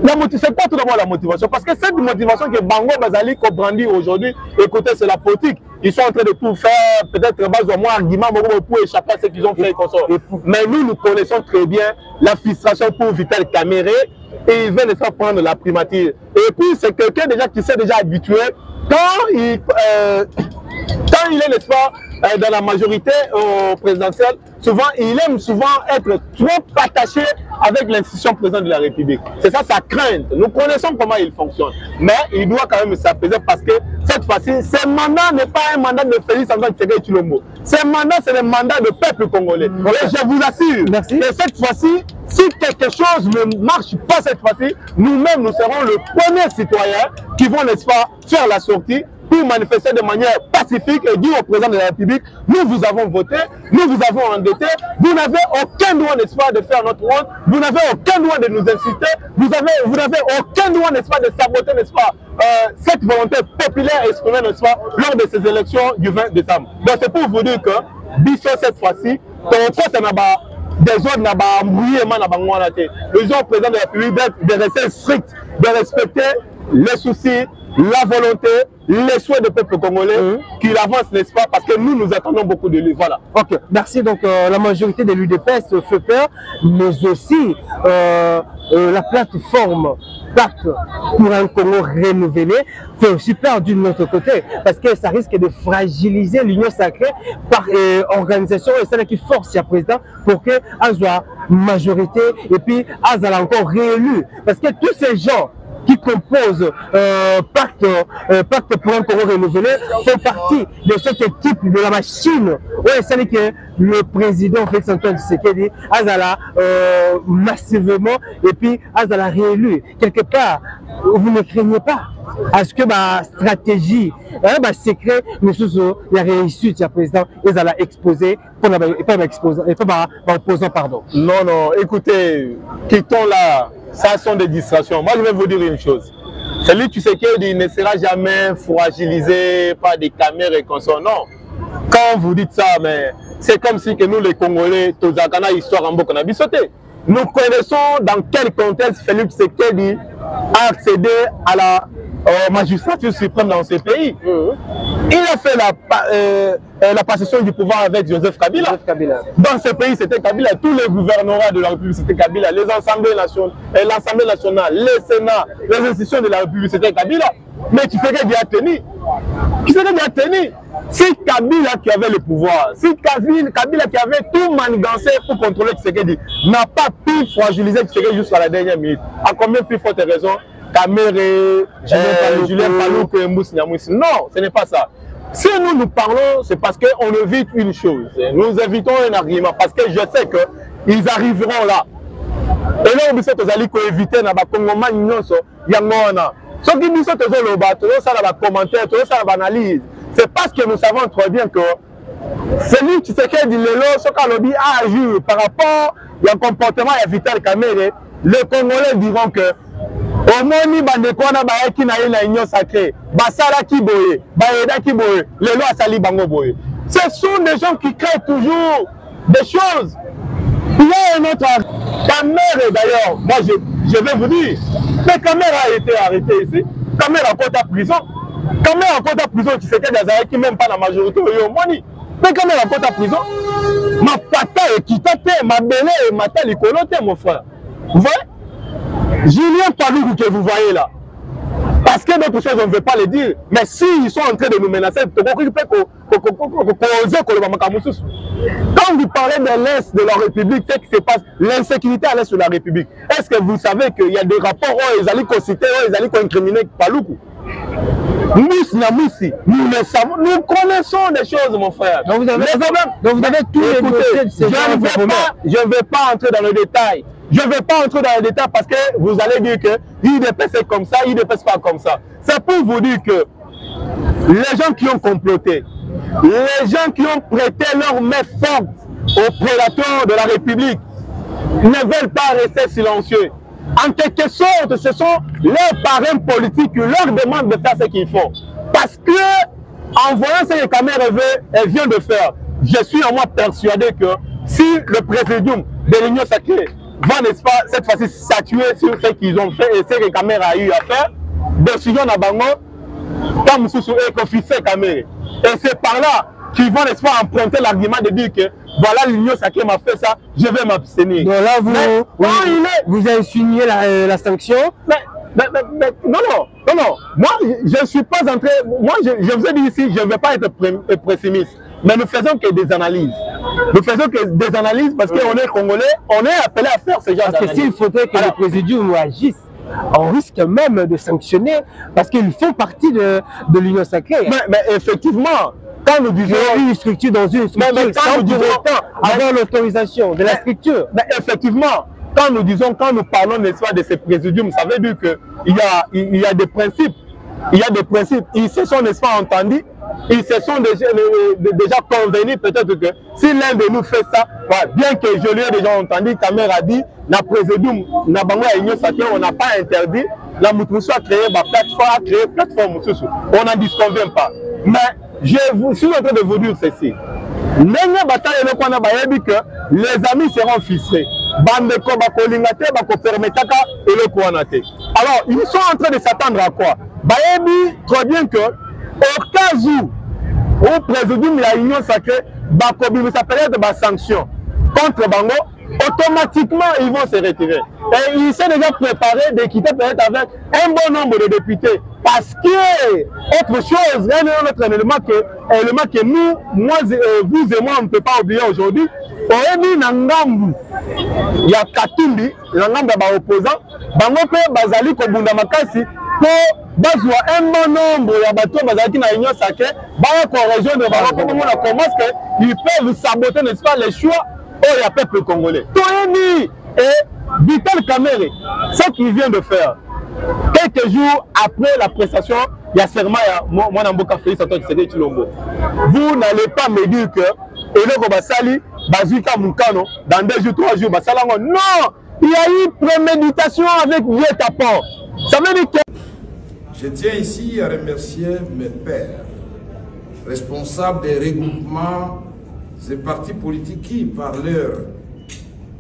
la motivation. C'est quoi tout d'abord la motivation? Parce que cette motivation que Bango Bazali comprend aujourd'hui, écoutez, c'est la politique. Ils sont en train de tout faire, peut-être base au moins argument pour échapper à ce qu'ils ont fait. Mais nous connaissons très bien la frustration pour Vital Kamerhe et il veut ne pas prendre la primature. Et puis c'est quelqu'un déjà qui s'est déjà habitué quand il est, n'est-ce pas, dans la majorité présidentielle, souvent il aime être trop attaché avec l'institution présidente de la République. C'est ça sa crainte. Nous connaissons comment il fonctionne. Mais il doit quand même s'apaiser parce que cette fois-ci, ce mandat n'est pas un mandat de Félix Antoine Tshisekedi Tshilombo. Ce mandat, c'est le mandat du peuple congolais. Et je vous assure que cette fois-ci, si quelque chose ne marche pas cette fois-ci, nous-mêmes, nous serons le premier citoyen qui vont, n'est-ce pas, faire la sortie pour manifester de manière pacifique et dire au président de la République, nous vous avons voté, nous vous avons endetté, vous n'avez aucun droit, n'est-ce pas, de faire notre rôle, vous n'avez aucun droit de nous insulter, vous n'avez aucun droit, n'est-ce pas, de saboter, n'est-ce pas, cette volonté populaire exprimée, n'est-ce pas, lors de ces élections du 20 décembre. Donc c'est pour vous dire que, Bisso cette fois-ci, des autres n'a pas mouillé, le président de la République de rester strict, de respecter les soucis, la volonté, les souhaits du peuple congolais, qu'il avance, n'est-ce pas, parce que nous attendons beaucoup de lui. Voilà. Ok, merci. Donc la majorité de l'UDPS fait peur, mais aussi la plateforme Pacte pour un Congo renouvelé fait aussi peur d'une autre côté, parce que ça risque de fragiliser l'union sacrée par organisation et celle qui force le président pour que soit majorité et puis elle encore réélu. Parce que tous ces gens qui composent Pacte pour un Congo renouvelé font partie de cette équipe de la machine. Oui, c'est que le président Félix Antoine Tshisekedi Azala massivement et puis Azala réélu. Quelque part, vous ne craignez pas à ce que ma stratégie, ma secret, mais sous la réussite du président Azala exposé pour pas opposant, pardon. Non, non, écoutez, quittons là. Ça sont des distractions. Moi, je vais vous dire une chose. Celui tu sais qu'il ne sera jamais fragilisé par des caméras et consorts. Non. Quand vous dites ça, mais c'est comme si que nous, les Congolais, tous les histoire en Bokona Bissoté. Nous connaissons dans quel contexte Félix Tshisekedi a accédé à la magistrature suprême dans ce pays. Il a fait la passation du pouvoir avec Joseph Kabila. Dans ce pays, c'était Kabila. Tous les gouvernorats de la République, c'était Kabila. Les assemblées nationales, l'Assemblée nationale, les Sénats, les institutions de la République, c'était Kabila. Mais tu fais qu'il a tenu. Qui s'est bien tenu? C'est Kabila qui avait le pouvoir. C'est Kabila qui avait tout manigancé pour contrôler Tshisekedi. N'a pas pu fragiliser Tshisekedi jusqu'à la dernière minute. À combien plus forte raison? Kamerhe, Julien Paloukou et Moussa Niamoussi. Non, ce n'est pas ça. Si nous parlons, c'est parce qu'on évite une chose. Nous évitons un argument parce que je sais qu'ils arriveront là. Et là, on peut éviter dans les Congomais, ce qui nous sont les commentaires, les analyses. C'est parce que nous savons très bien que celui qui sait qu'il dit ce qu'on dit a agi par rapport au comportement de Vital Kamerhe, les Congolais diront que au moins, qui n'a eu l'union sacrée, Basara qui boye, Baeda qui boye, les lois sali bango boye. Ce sont des gens qui créent toujours des choses. Il y a un autre Kamerhe d'ailleurs, moi je vais vous dire, mais Kamerhe a été arrêté ici, Kamerhe a compté à prison. Kamerhe a compté à prison, tu sais qu'il y a des gens qui même pas la majorité au Moni. Mais Kamerhe a compté à prison. Ma pata est quittée, ma belle et ma telle est mon frère. Vous voyez? Julien Paloukou que vous voyez là, parce que d'autres choses on ne veut pas les dire, mais s'ils sont en train de nous menacer, quand vous parlez de l'Est de la République, c'est ce qui se passe, l'insécurité à l'Est de la République. Est-ce que vous savez qu'il y a des rapports où ils allaient citer, où ils allaient incriminer Paloukou? Nous le savons, nous connaissons des choses, mon frère. Donc vous avez tout écouté. Je ne vais pas entrer dans le détail. Je ne vais pas entrer dans les détails parce que vous allez dire que l'IDPS est comme ça, l'IDPS pas comme ça. C'est pour vous dire que les gens qui ont comploté, les gens qui ont prêté leur main forte aux prédateurs de la République ne veulent pas rester silencieux. En quelque sorte, ce sont leurs parrains politiques qui leur demandent de faire ce qu'ils font. Parce que, en voyant ce que Kamerhe vient de faire, je suis en moi persuadé que si le présidium de l'Union sacrée va, n'est-ce pas, cette fois-ci statuer sur ce qu'ils ont fait et ce que Kamere a eu à faire. Décision à Bango, comme sous officier Kamere. Et c'est par là qu'ils vont, n'est-ce pas, emprunter l'argument de dire que voilà, l'Union sacrée m'a fait ça, je vais m'abstenir. Donc là, vous insinuez la sanction. Non. Moi, je ne suis pas entré. Moi, je vous ai dit ici, je ne vais pas être pessimiste. Mais nous faisons que des analyses. Nous faisons que des analyses parce qu'on est Congolais, on est appelé à faire ce genre d'analyse. Parce que s'il faudrait que le présidium agisse, on risque même de sanctionner parce qu'ils font partie de l'Union sacrée. Mais effectivement, quand nous disons une structure dans une structure, quand nous disons avoir l'autorisation de la structure. Mais effectivement, quand nous parlons, n'est-ce pas, de ces présidiums, ça veut dire qu'il y a des principes. Il y a des principes. Ils se sont, n'est-ce pas, entendus. Ils se sont déjà convenus, peut-être que si l'un de nous fait ça, bien que je l'ai déjà entendu, Kamere a dit, la présidium, na bango ya Union sacrée, on n'a pas interdit, la Moutoussou a créé la plateforme, on n'en disconvient pas. Mais je suis en train de vous dire ceci. Les amis seront ficelés. Alors, ils sont en train de s'attendre à quoi? Bayebi, très bien que, au cas où, au présidium de l'Union sacrée, ça s'appelle des sanctions contre Bango, automatiquement ils vont se retirer. Et ils sont déjà préparés de quitter peut-être avec un bon nombre de députés. Parce que, autre chose, un autre élément que nous, moi, vous et moi, on ne peut pas oublier aujourd'hui, il y a Katumbi, il y a un opposant, Bango pe Bazali Kobunda Makasi, pour un bon nombre de bateaux Bazali na Union sacrée, Bango rejoindre Bango, comment est-ce qu'ils peuvent saboter, n'est-ce pas, les choix au peuple congolais. Toyeni et Vital Kamere, ce qu'il vient de faire, quelques jours après la prestation, il y a serment, vous n'allez pas me dire que Eloko Basali, Bazuka Moukano, dans 2 jours, 3 jours, Basalango. Non, il y a eu préméditation avec Dieu Tapon. Ça veut dire que... Je tiens ici à remercier mes pairs, responsables des regroupements et partis politiques qui, par leur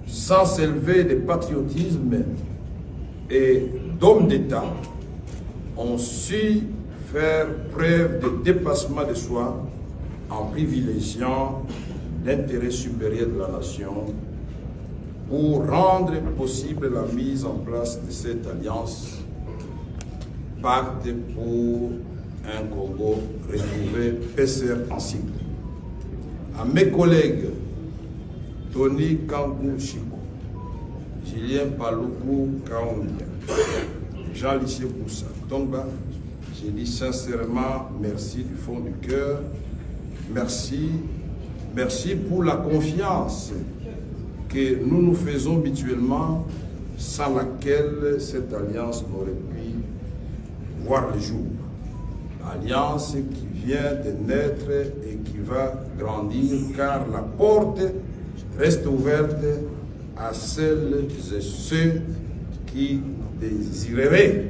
sens élevé de patriotisme et d'hommes d'État, ont su faire preuve de dépassement de soi en privilégiant l'intérêt supérieur de la nation pour rendre possible la mise en place de cette alliance pacte pour un Congo retrouvé paisible ensemble. À mes collègues Tony Kangou Chiko, Julien Paloukou Kaongia, Jean-Lycée Boussa Tongba, je dis sincèrement merci du fond du cœur. Merci pour la confiance que nous nous faisons mutuellement, sans laquelle cette alliance n'aurait pu voir le jour. Alliance qui vient de naître et qui va grandir, car la porte reste ouverte à celles et ceux qui désireraient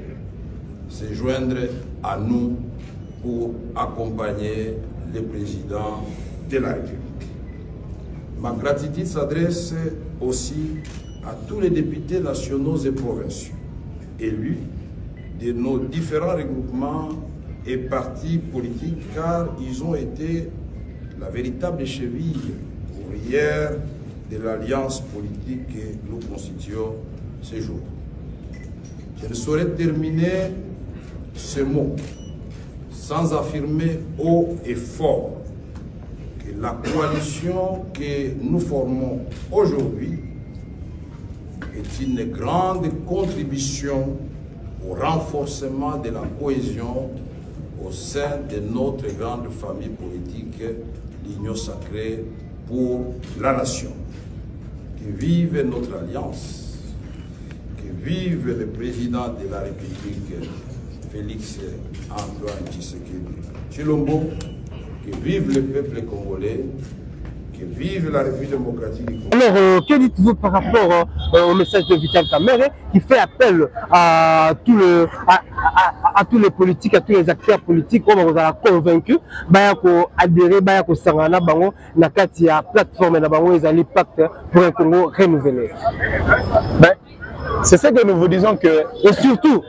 se joindre à nous pour accompagner le président de la République. Ma gratitude s'adresse aussi à tous les députés nationaux et provinciaux, élus de nos différents regroupements et partis politiques, car ils ont été la véritable cheville ouvrière de l'alliance politique que nous constituons ce jour. Je ne saurais terminer ce mot sans affirmer haut et fort que la coalition que nous formons aujourd'hui est une grande contribution au renforcement de la cohésion au sein de notre grande famille politique, l'Union sacrée pour la nation. Que vive notre alliance, que vive le président de la République, Félix Antoine Tshisekedi Tshilombo, que vive le peuple congolais, que Que vive la République démocratique du Congo. Alors, que dites-vous par rapport au message de Vital Kamerhe qui fait appel à tous les politiques, à tous les acteurs politiques, comme on a convaincu, de adhérer, de s'engager dans la plateforme de pacte pour un Congo renouvelé. C'est ce que nous vous disons que... Et surtout,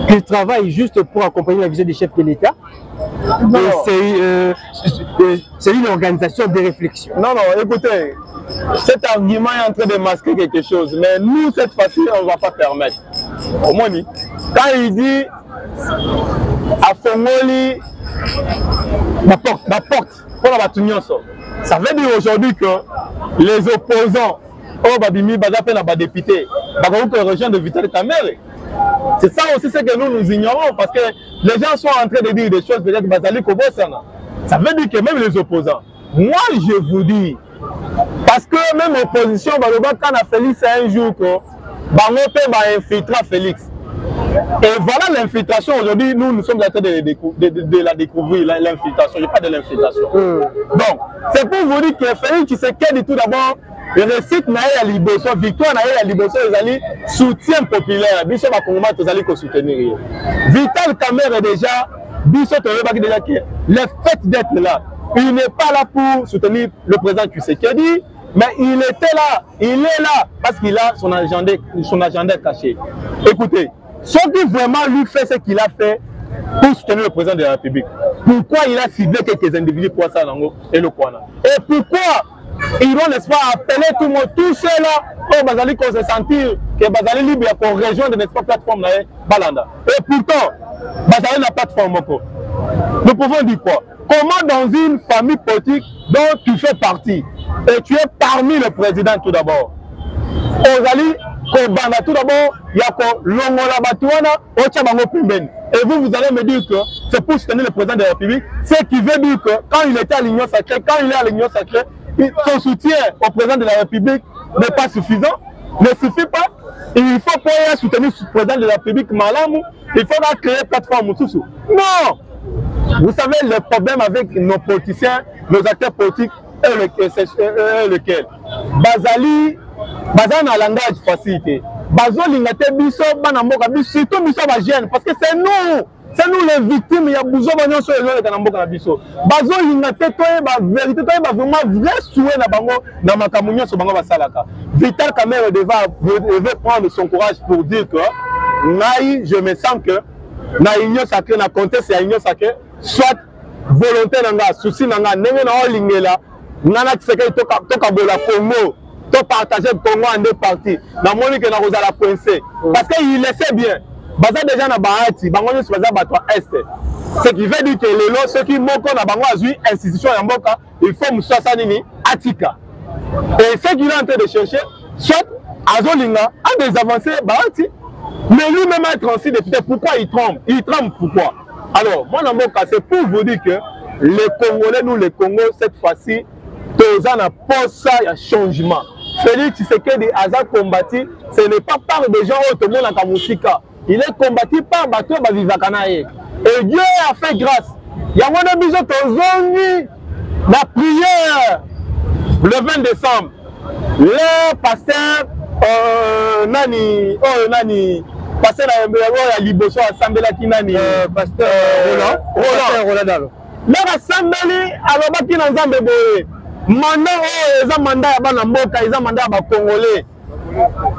qu'il travaille juste pour accompagner la vision des chefs de l'État. C'est une organisation de réflexion. Non, écoutez, cet argument est en train de masquer quelque chose, mais nous, cette fois-ci, on ne va pas permettre. Au moins, quand il dit à Fongoli, la porte, pour la batunion, ça veut dire aujourd'hui que les opposants, Babimi, Bazapé, député, rejoindre de Vital Kamerhe. C'est ça aussi ce que nous ignorons, parce que les gens sont en train de dire des choses peut-être Bazali Kobosana. Ça veut dire que même les opposants, moi je vous dis, parce que même l'opposition, quand on a Félix un jour, on a infiltré Félix. Et voilà l'infiltration aujourd'hui, nous sommes en train de la découvrir, l'infiltration, il n'y a pas de l'infiltration. Donc, c'est pour vous dire que Félix Tshisekedi tout d'abord, le récit n'a pas libération, victoire n'a pas libération, les alliés soutien populaire, biso va combattre les alliés soutenir. Vital Kamerhe déjà, biso déjà que le fait d'être là, il n'est pas là pour soutenir le président Tshisekedi, mais il était là, il est là parce qu'il a son agenda caché. Écoutez, ce qui vraiment lui fait ce qu'il a fait pour soutenir le président de la République, pourquoi il a ciblé quelques individus pour ça et le Kwana, et pourquoi ils vont, n'est-ce pas, appeler tout le monde, tous ceux-là, pour Bazali qu'on se sentir que Bazali libre pour rejoindre, n'est-ce pas, plateforme Balanda. Et pourtant, Bazali n'a pas de plateforme encore. Nous pouvons dire quoi? Comment dans une famille politique dont tu fais partie, et tu es parmi le président tout d'abord, Ozali, Kobanda tout d'abord, Yako, Longola Batouana, Ochabango Pimbeni. Et vous allez me dire que c'est pour soutenir le président de la République, ce qui veut dire que quand il était à l'Union sacrée, quand il est à l'Union sacrée, son soutien au président de la République n'est pas suffisant, ne suffit pas. Il faut pouvoir soutenir le président de la République Malamou, il faudra créer une plateforme. Non! Vous savez, le problème avec nos politiciens, nos acteurs politiques, est lequel? Bazali a un langage facilité. Bazali a biso, surtout biso bagène, parce que c'est nous les victimes, il y a besoin de nous sur les gens qui ont biso. Bazali a vérité, vraiment vrai souhait dans ma communion sur Bango Basalaka. Vital Kamerhe devait prendre son courage pour dire que je me sens que na union sacrée, na contexte ya union sacrée, soit volonté nanga, souci nanga, nenge na olingela, nana Tshisekedi toka bola Congo, to partager Congo en deux parties. Na moni que na kozala coincé parce qu'il le sait bien. Baza déjà na bahati, bango nyo baza bato est. Ce qui veut dire que les lots ceux qui moko na bango azui institution ya mboka, il faut musasa nini atika. Et ce qu'il est en train de chercher, soit azolinga a des avancées bahati. Mais lui-même être ainsi député, pourquoi il tremble? Il tremble pourquoi? Alors, moi, c'est pour vous dire que les Congolais, nous les Congos, cette fois-ci, tous en a pas ça, il y a changement. Félix Tshisekedi a combattu, ce n'est pas par des gens au monde en Kamusika. Il est combattu par Bato Bavivakanae. Et Dieu a fait grâce. Il y a un besoin de la prière le 20 décembre. Le pasteur nani passer la liboso assemblée qui nani pasteur Roland leur assemblée alobaki na nzambe boye mandat eza mandat ya bana mboka eza mandat ya ba congolais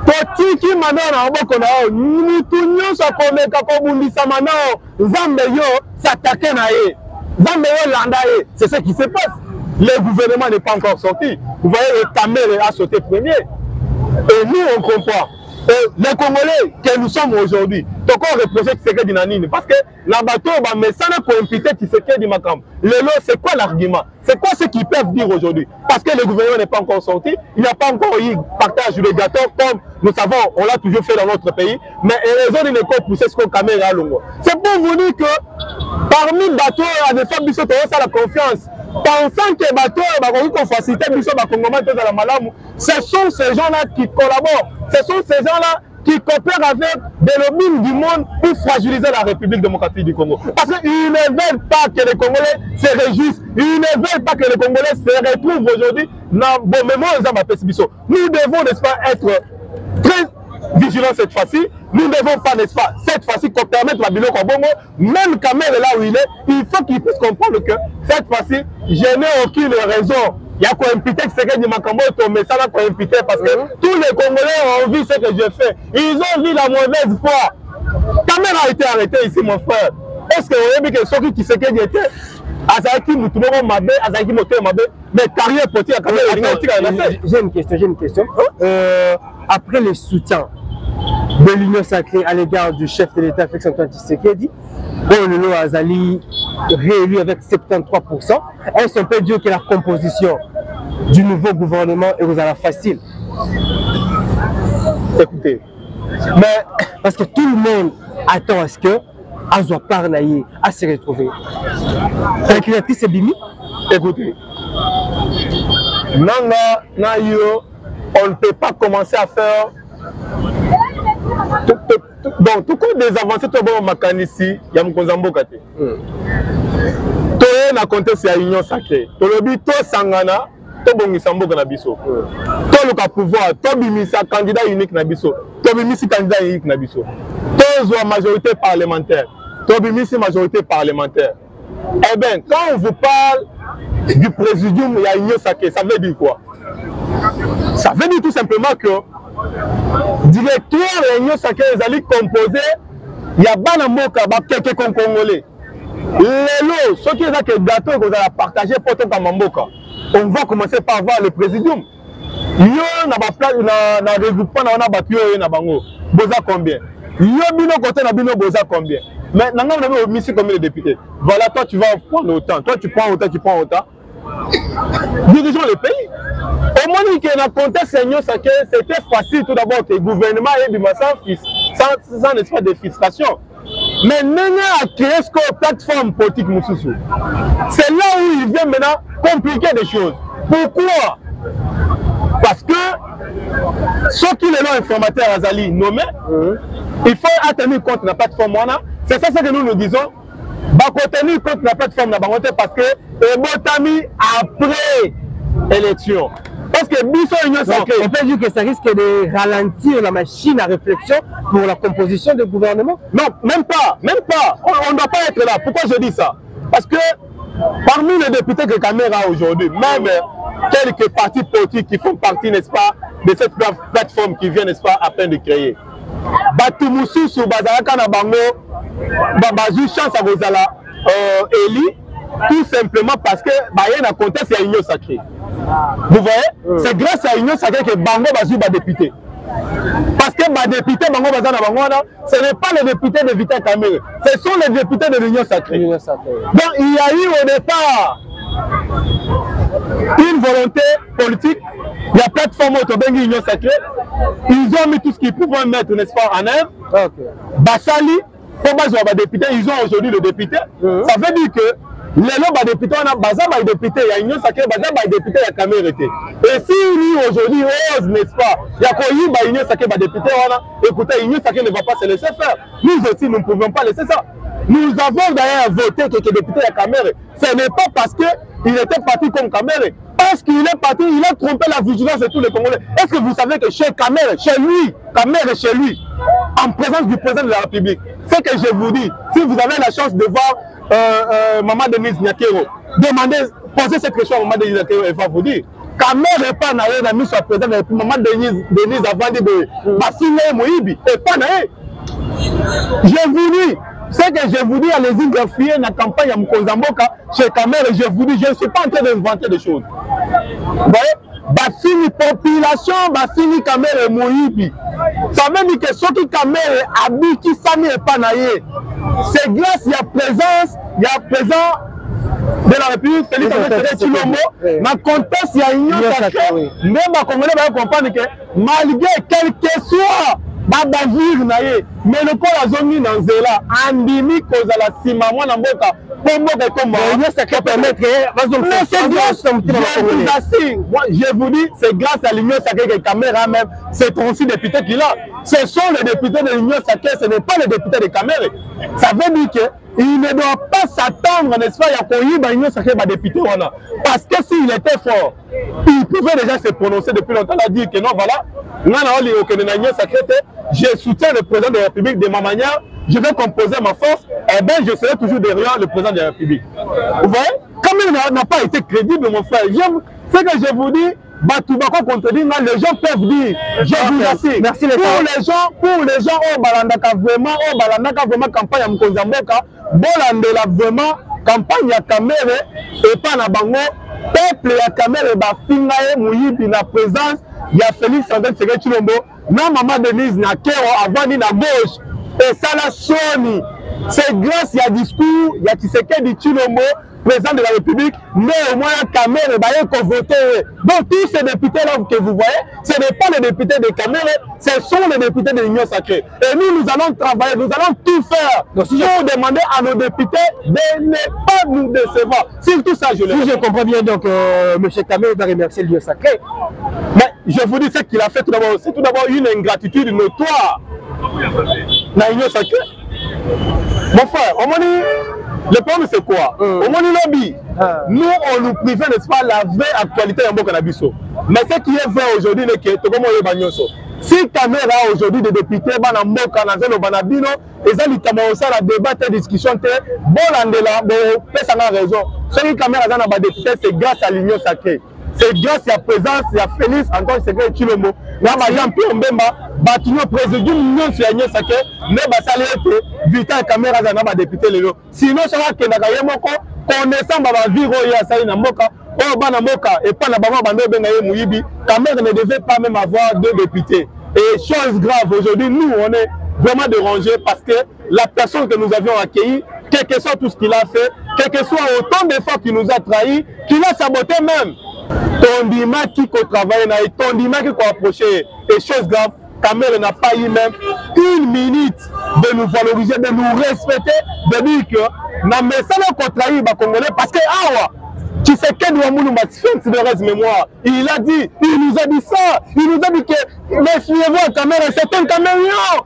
totiki mandat na maboko na o mutu nyonso akomeka kobundisa mandat nzambe yo s'attaquer na ye nzambe yo landa ye. C'est ce qui se passe. Le gouvernement n'est pas encore sorti. Vous voyez, le Kamerhe a sauté premier. Et nous, on comprend. Les Congolais que nous sommes aujourd'hui, donc on reproche Tshisekedi Nanine. Parce que la bateau, mais ça n'a pas impliqué Tshisekedi Makam. C'est quoi l'argument? C'est quoi ce qu'ils peuvent dire aujourd'hui? Parce que le gouvernement n'est pas encore sorti, il n'y a pas encore eu partage du gâteau comme nous savons, on l'a toujours fait dans notre pays. Mais les autres, ils ne peuvent pousser ce qu'on Caméra à Longo. C'est pour vous dire que parmi les bateaux, il y a des femmes qui ont la confiance. Pensant que les bateaux vont faciliter les ce sont ces gens-là qui collaborent. Ce sont ces gens-là qui coopèrent avec des lobbies du monde pour fragiliser la République démocratique du Congo. Parce qu'ils ne veulent pas que les Congolais se réjouissent. Ils ne veulent pas que les Congolais se retrouvent aujourd'hui dans bon mémoire. Nous devons, n'est-ce pas, être très vigilants cette fois-ci. Nous ne devons pas, n'est-ce pas, cette fois-ci, qu'on permette la Bilo Kobongo, même Kamel est là où il est, il faut qu'il puisse comprendre que cette fois-ci, je n'ai aucune raison. Il y a quoi imputer que c'est que Makambo mais ça va quoi imputer parce que tous les Congolais ont vu ce que je fais. Ils ont vu la mauvaise foi. Kamel a été arrêté ici, mon frère. Est-ce que vous avez vu que ceux qui se qu'il était Azaki Moutoumoro Mabé, Azaki Moté Mabé, mais carrière politique à Kamel. J'ai une question. Après le soutien de l'Union sacrée à l'égard du chef de l'État, Félix-Antoine Tshisekedi, Lelo Azali réélu avec 73%. Est-ce qu'on peut dire que la composition du nouveau gouvernement est facile? Écoutez, mais parce que tout le monde attend à ce que Azwa Parnaï à se retrouver. La créatrice est Bimi. Écoutez, Nanga, Nayo, on ne peut pas commencer à faire. Donc, tout comme des avancées, tout le monde ici, il y a mon Kozambo Kate. Tout le monde a compté sur l'union sacrée. Tout le monde, tout Sangana, tout le monde Sambo Kanabiso. Tout le pouvoir, tout le monde candidat unique Nabiso. Tout le monde candidat unique Nabiso. Tout le majorité parlementaire. Tout le monde majorité parlementaire. Eh bien, quand on vous parle du présidium, il y a l'union sacrée, ça veut dire quoi? Ça veut dire tout simplement que directoire de l'Union sacrée est composé, il y a Banamoka, quelques Congolais. Lelo, ceux qui ont que gâteau que vous allez partager pour tout Kamamboka. On va commencer par voir le présidium. Yo na ba place na regroupement na battu yo na bango. Boza combien? Yo bino côté na bino boza combien? Mais nanga on avait mis combien de députés? Voilà, toi tu vas prendre autant, toi tu prends autant, tu prends autant. Dirigeons le pays. Au moment où on a contexte l'Union sacrée, c'était facile tout d'abord que le gouvernement ait du sans espace de frustration. Mais Néné a créé ce qu'on plateforme politique Moussoussou. C'est là où il vient maintenant compliquer des choses. Pourquoi? Parce que ceux qui les informateur Azali nommé, il faut tenir compte de la plateforme. C'est ça que nous disons. Il faut tenir compte de la plateforme parce que Botami après élection. Parce que on peut dire que ça risque de ralentir la machine à réflexion pour la composition du gouvernement? Non, même pas. On ne doit pas être là. Pourquoi je dis ça? Parce que parmi les députés que Kamel a aujourd'hui, même quelques partis politiques qui font partie, n'est-ce pas, de cette plateforme qui vient, n'est-ce pas, à peine de créer. Batoumoussou sur Bazalaka na Bango, Babazou chance à Rosala, Eli, tout simplement parce que il y a un contexte, il y a l'Union sacrée. Vous voyez, c'est grâce à l'Union sacrée que Bango Bazou va député. Parce que les députés Bango Bazana Bango, ce n'est pas les députés de Vital Kamel, ce sont les députés de l'Union sacrée. Donc il y a eu au départ une volonté politique, il y a plateforme Autobengi Union sacrée, ils ont mis tout ce qu'ils pouvaient mettre, n'est-ce pas, en œuvre. Bassali, pour les députés, ils ont aujourd'hui le député. Ça veut dire que les députés, on a Baza député, il y a Union sacrée, Baza député, il y a Kamel. Et si lui aujourd'hui ose, n'est-ce pas, il y a quoi Union sacrée, député, on a écoutez, Union sacrée ne va pas se laisser faire. Nous aussi, nous ne pouvons pas laisser ça. Nous avons d'ailleurs voté que le député à Kamel. Ce n'est pas parce qu'il était parti comme Kamel. Parce qu'il est parti, il a trompé la vigilance de tous les Congolais. Est-ce que vous savez que chez Kamel, chez lui, Kamel est chez lui, en présence du président de la République, c'est que je vous dis, si vous avez la chance de voir Maman Denise Nyakero, posez cette question à Maman Denise Nyakero, elle va vous dire. Kamel n'est pas naïe, la mise sur président de la République, Maman Denise avant de Bassine Moïbi, et pas naïe. Je vous dis, c'est que je vous dis, allez-y vérifier la campagne à Mkonzamboka chez Kamel, je vous dis, je ne suis pas en train d'inventer des choses. Vous voyez, Bassini population, Bassini Kamel et Moïbi. Ça veut dire que ceux qui Kamel habillent, qui s'ami et pas naïe, c'est grâce à la présence de la République, Félix Antoine Chilombo, dans le contexte, il y a une union sacrée, même les Congolais vont comprendre que malgré quel que soit Babavir naye, mais le corps a zoné dans Zéla, Andimi Kozala Sima, moi Namboka, Pomboka Komba, ça peut permettre, je vous dis, c'est grâce à l'union sacrée que Kamera même, c'est 36 députés qu'il a. ce sont les députés de l'Union sacrée, ce n'est pas les députés de Kamere. Ça veut dire qu'il ne doit pas s'attendre, n'est-ce pas, à l'Union sacrée, député. Parce que s'il était fort, il pouvait déjà se prononcer depuis longtemps, à dire que non, voilà, je soutiens le président de la République de ma manière, je vais composer ma force, et bien je serai toujours derrière le président de la République. Vous voyez? Comme il n'a pas été crédible, mon frère, c'est que je vous dis, Batoubako contredit, les gens peuvent dire, je vous assure. Merci pour les gens, oh balandaka vraiment campagne à Mkonzamboka, bolandela vraiment campagne à Kamere et pas na bango, peuple ya Kamere ba fingaye muyibi na présence ya Félix Antoine Tshisekedi Tshilombo, na maman Denise na kero avant ni na gauche et ça la soni. C'est grâce à discours ya Tshisekedi Tshilombo, président de la République, mais au moins Kamere va voter. Donc tous ces députés-là que vous voyez, ce n'est pas les députés de Kamere, ce sont les députés de l'Union sacrée. Et nous allons travailler, nous allons tout faire pour demander à nos députés de ne pas nous décevoir. C'est tout ça, je le dis. Si je comprends bien, donc M. Kamere va remercier l'Union sacrée. Mais je vous dis ce qu'il a fait tout d'abord. C'est tout d'abord une ingratitude notoire dans l'Union sacrée. Mon frère, au moins, le problème c'est quoi? Au moins lobby, nous on nous privait, n'est-ce pas, la vraie actualité en Bokanabiso. Mais ce qui est vrai aujourd'hui, c'est que tout le monde est si Kamera aujourd'hui des députés, Banamboka, Nazelo, Banabino, et ça, ils commencent à débattre, à discussion, Bolandela, personne n'a raison. Ce qui Kamera dans les députés, c'est grâce à l'Union sacrée. C'est grâce à la présence de Félix Antoine Tshisekedi Tshilombo. Là, Jean-Pierre Mbemba, Batuno président l'Union sur l'Union sacrée, mais ça a Vita Kamera dans les députés. Sinon, ça va que Nagayemoko, connaissant la vie royale, ça y est, oh, Banamoka, et pas la Bama Bando Bengaye Mouyibi, Kamera ne devait pas même avoir 2 députés. Et chose grave, aujourd'hui, nous, on est vraiment dérangés parce que la personne que nous avions accueillie, quel que soit tout ce qu'il a fait, quel que soit autant d'efforts qu'il nous a trahis, qu'il a saboté même. Tondima qui travaille, Tondima qui approché, et chose grave, Kamere n'a pas eu même 1 minute de nous valoriser, de nous respecter, de dire que n'a mais ça n'a pas trahi les Congolais parce que tu sais qu'est-ce que de reste mémoire. Il a dit, il nous a dit ça, il nous a dit que méfiez-vous à Kamere, c'est un Camérien.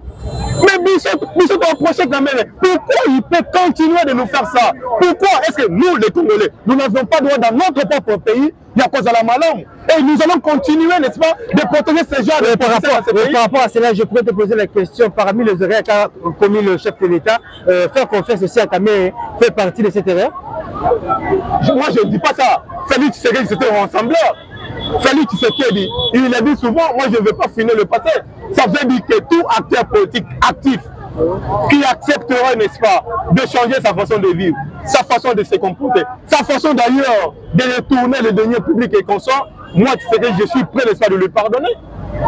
Mais Bissot a approché Kamere. Pourquoi il peut continuer de nous faire ça? Pourquoi est-ce que nous, les Congolais, nous n'avons pas droit dans notre propre pays, il y a cause à la malheur? Et nous allons continuer, n'est-ce pas, de protéger ces gens de par rapport à cela, je pourrais te poser la question, parmi les erreurs qu'a commis le chef de l'État, faire confiance aussi à Kamere fait partie de cette erreur? Moi, je ne dis pas ça. Félix Tshisekedi, c'était un rassembleur. Félix Tshisekedi, il a dit souvent, moi je ne veux pas finir le passé. Ça veut dire que tout acteur politique actif qui acceptera, n'est-ce pas, de changer sa façon de vivre, sa façon de se comporter, sa façon d'ailleurs de retourner les deniers publics et consorts, moi Tshisekedi, je suis prêt, n'est-ce pas, de lui pardonner.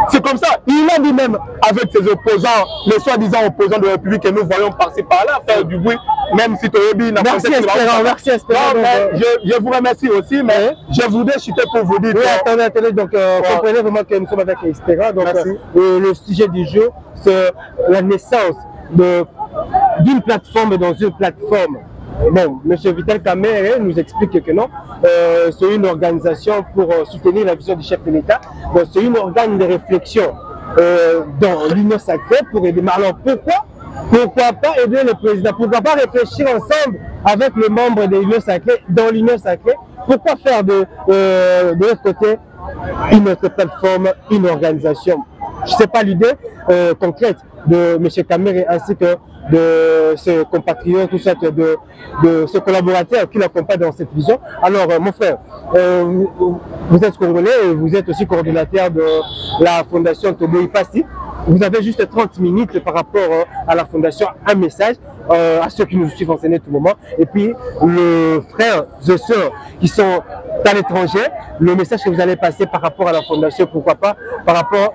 C'est comme ça. Il a dit même avec ses opposants, les soi-disant opposants de la République que nous voyons passer par là, faire du bruit, même si Toyebi n'a pas fait merci Espérant. Je vous remercie aussi, mais je voudrais chuter pour vous dire. Oui, attendez, donc comprenez vraiment que nous sommes avec Espérant. Donc le sujet du jour, c'est la naissance d'une plateforme dans une plateforme. Bon, M. Vital Kamere nous explique que non, c'est une organisation pour soutenir la vision du chef de l'État. Bon, c'est une organe de réflexion dans l'Union sacrée pour aider. Mais alors pourquoi pas aider le président? Pourquoi pas réfléchir ensemble avec les membres de l'Union sacrée, dans l'Union sacrée? Pourquoi faire de l'autre côté une autre plateforme, une organisation? Je ne sais pas l'idée concrète de M. Kamere ainsi que de ses compatriotes, tout ça, de ses collaborateurs qui l'accompagnent dans cette vision. Alors, mon frère, vous êtes congolais et vous êtes aussi coordonnateur de la fondation Toboy Passi. Vous avez juste 30 minutes par rapport à la fondation, un message à ceux qui nous suivent en scène tout moment. Et puis, les frères et sœurs qui sont à l'étranger, le message que vous allez passer par rapport à la fondation, pourquoi pas, par rapport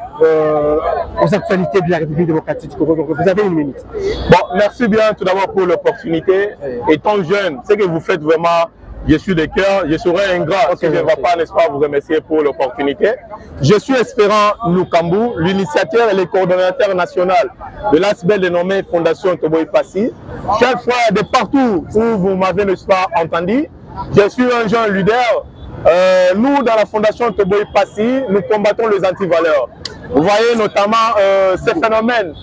aux actualités de la République démocratique du Congo. Donc, vous avez 1 minute. Bon, merci bien tout d'abord pour l'opportunité. Étant jeune, ce que vous faites vraiment, je suis de cœur, je serai ingrat si je ne vais pas, n'est-ce pas, vous remercier pour l'opportunité. Je suis Espérant Lukambu, l'initiateur et le coordonnateur national de l'ASBEL dénommé Fondation Toboy Passi. Chaque fois, de partout où vous m'avez, n'est-ce pas, entendu, je suis un jeune leader. Nous, dans la Fondation Toboy Passi, nous combattons les antivaleurs. Vous voyez notamment ces phénomènes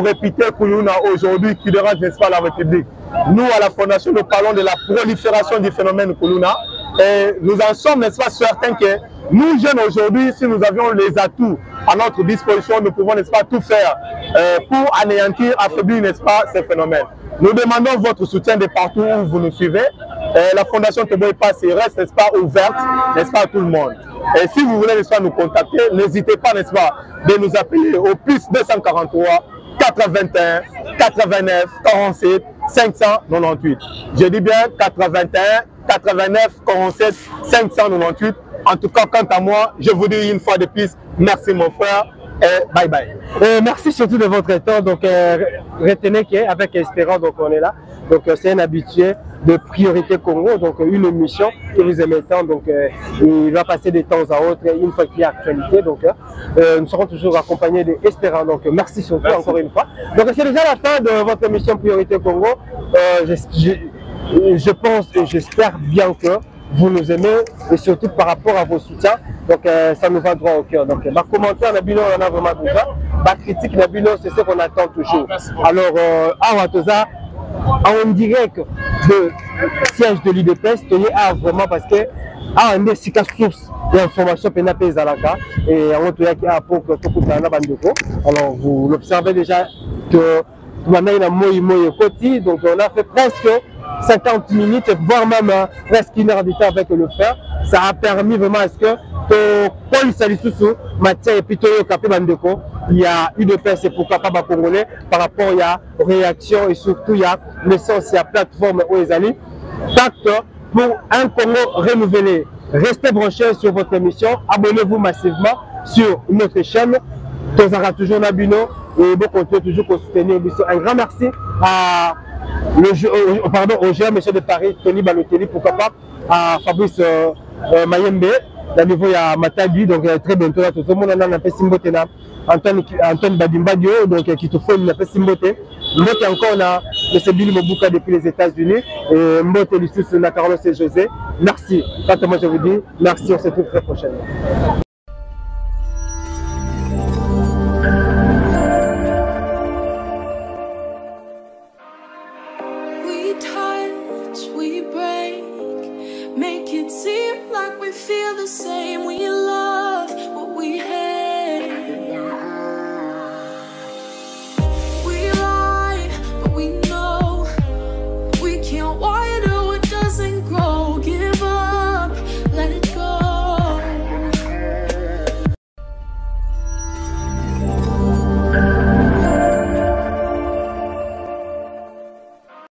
répétés que l'on a aujourd'hui qui dérangent, n'est-ce pas, la République. Nous, à la Fondation, nous parlons de la prolifération du phénomène que l'on a. Et nous en sommes, n'est-ce pas, certains que nous, jeunes, aujourd'hui, si nous avions les atouts à notre disposition, nous pouvons, n'est-ce pas, tout faire pour anéantir, affaiblir, n'est-ce pas, ces phénomènes. Nous demandons votre soutien de partout où vous nous suivez. La Fondation Teboy Pass reste, n'est-ce pas, ouverte, n'est-ce pas, à tout le monde. Et si vous voulez, n'est-ce pas, nous contacter, n'hésitez pas, n'est-ce pas, de nous appeler au plus 243 81 89 47 598. Je dis bien 81 89 47 598. En tout cas, quant à moi, je vous dis une fois de plus, merci mon frère et bye bye. Merci surtout de votre temps. Donc, retenez qu'avec Espérance, donc on est là. Donc, c'est un habitué de Priorité Congo, donc une émission que vous aimez tant. Donc, il va passer de temps à autre une fois qu'il y a actualité. Donc, nous serons toujours accompagnés d'Espérance. Donc, merci surtout encore une fois. Donc, c'est déjà la fin de votre émission Priorité Congo. Je pense et j'espère bien que vous nous aimez et surtout par rapport à vos soutiens. Donc, ça nous va droit au cœur. Donc, ma commentaire, Nabino, on en a vraiment besoin. Ma critique, Nabino, c'est ce qu'on attend toujours. Alors, en direct de siège de l'IDPS, vraiment parce que on est si source d'informations pénapées à la carte et en tout cas pour que tout le monde. Alors, vous l'observez déjà que tout le monde est côté. Donc, on a fait presque 50 minutes, voire même presque une heure de temps avec le frère. Ça a permis vraiment à ce que Paul Salisusu, Mathieu et Pito Kapé Bandeko, il y a une UDPS et pourquoi pas Congolais par rapport à la réaction et surtout il y a l'essence, il y a plateforme OESALI. Pacte pour un Congo renouvelé. Restez branchés sur votre émission, abonnez-vous massivement sur notre chaîne. Tozara toujours Nabino et vous continuez toujours pour soutenir. Un grand merci à au GM monsieur de Paris, Tony Balotelli, pourquoi pas à Fabrice Mayembe, à niveau il y a Matagi, donc très bientôt là tout le monde a fait Simbote là, Antoine Badimbadio, donc qui te fait une fait Simbote. Mbote encore on a M. Billy Mobuka depuis les États-Unis et Mbote Lissus na Carlos et José. Merci. Quant à moi je vous dis merci, on se retrouve très prochainement. We break, make it seem like we feel the same. We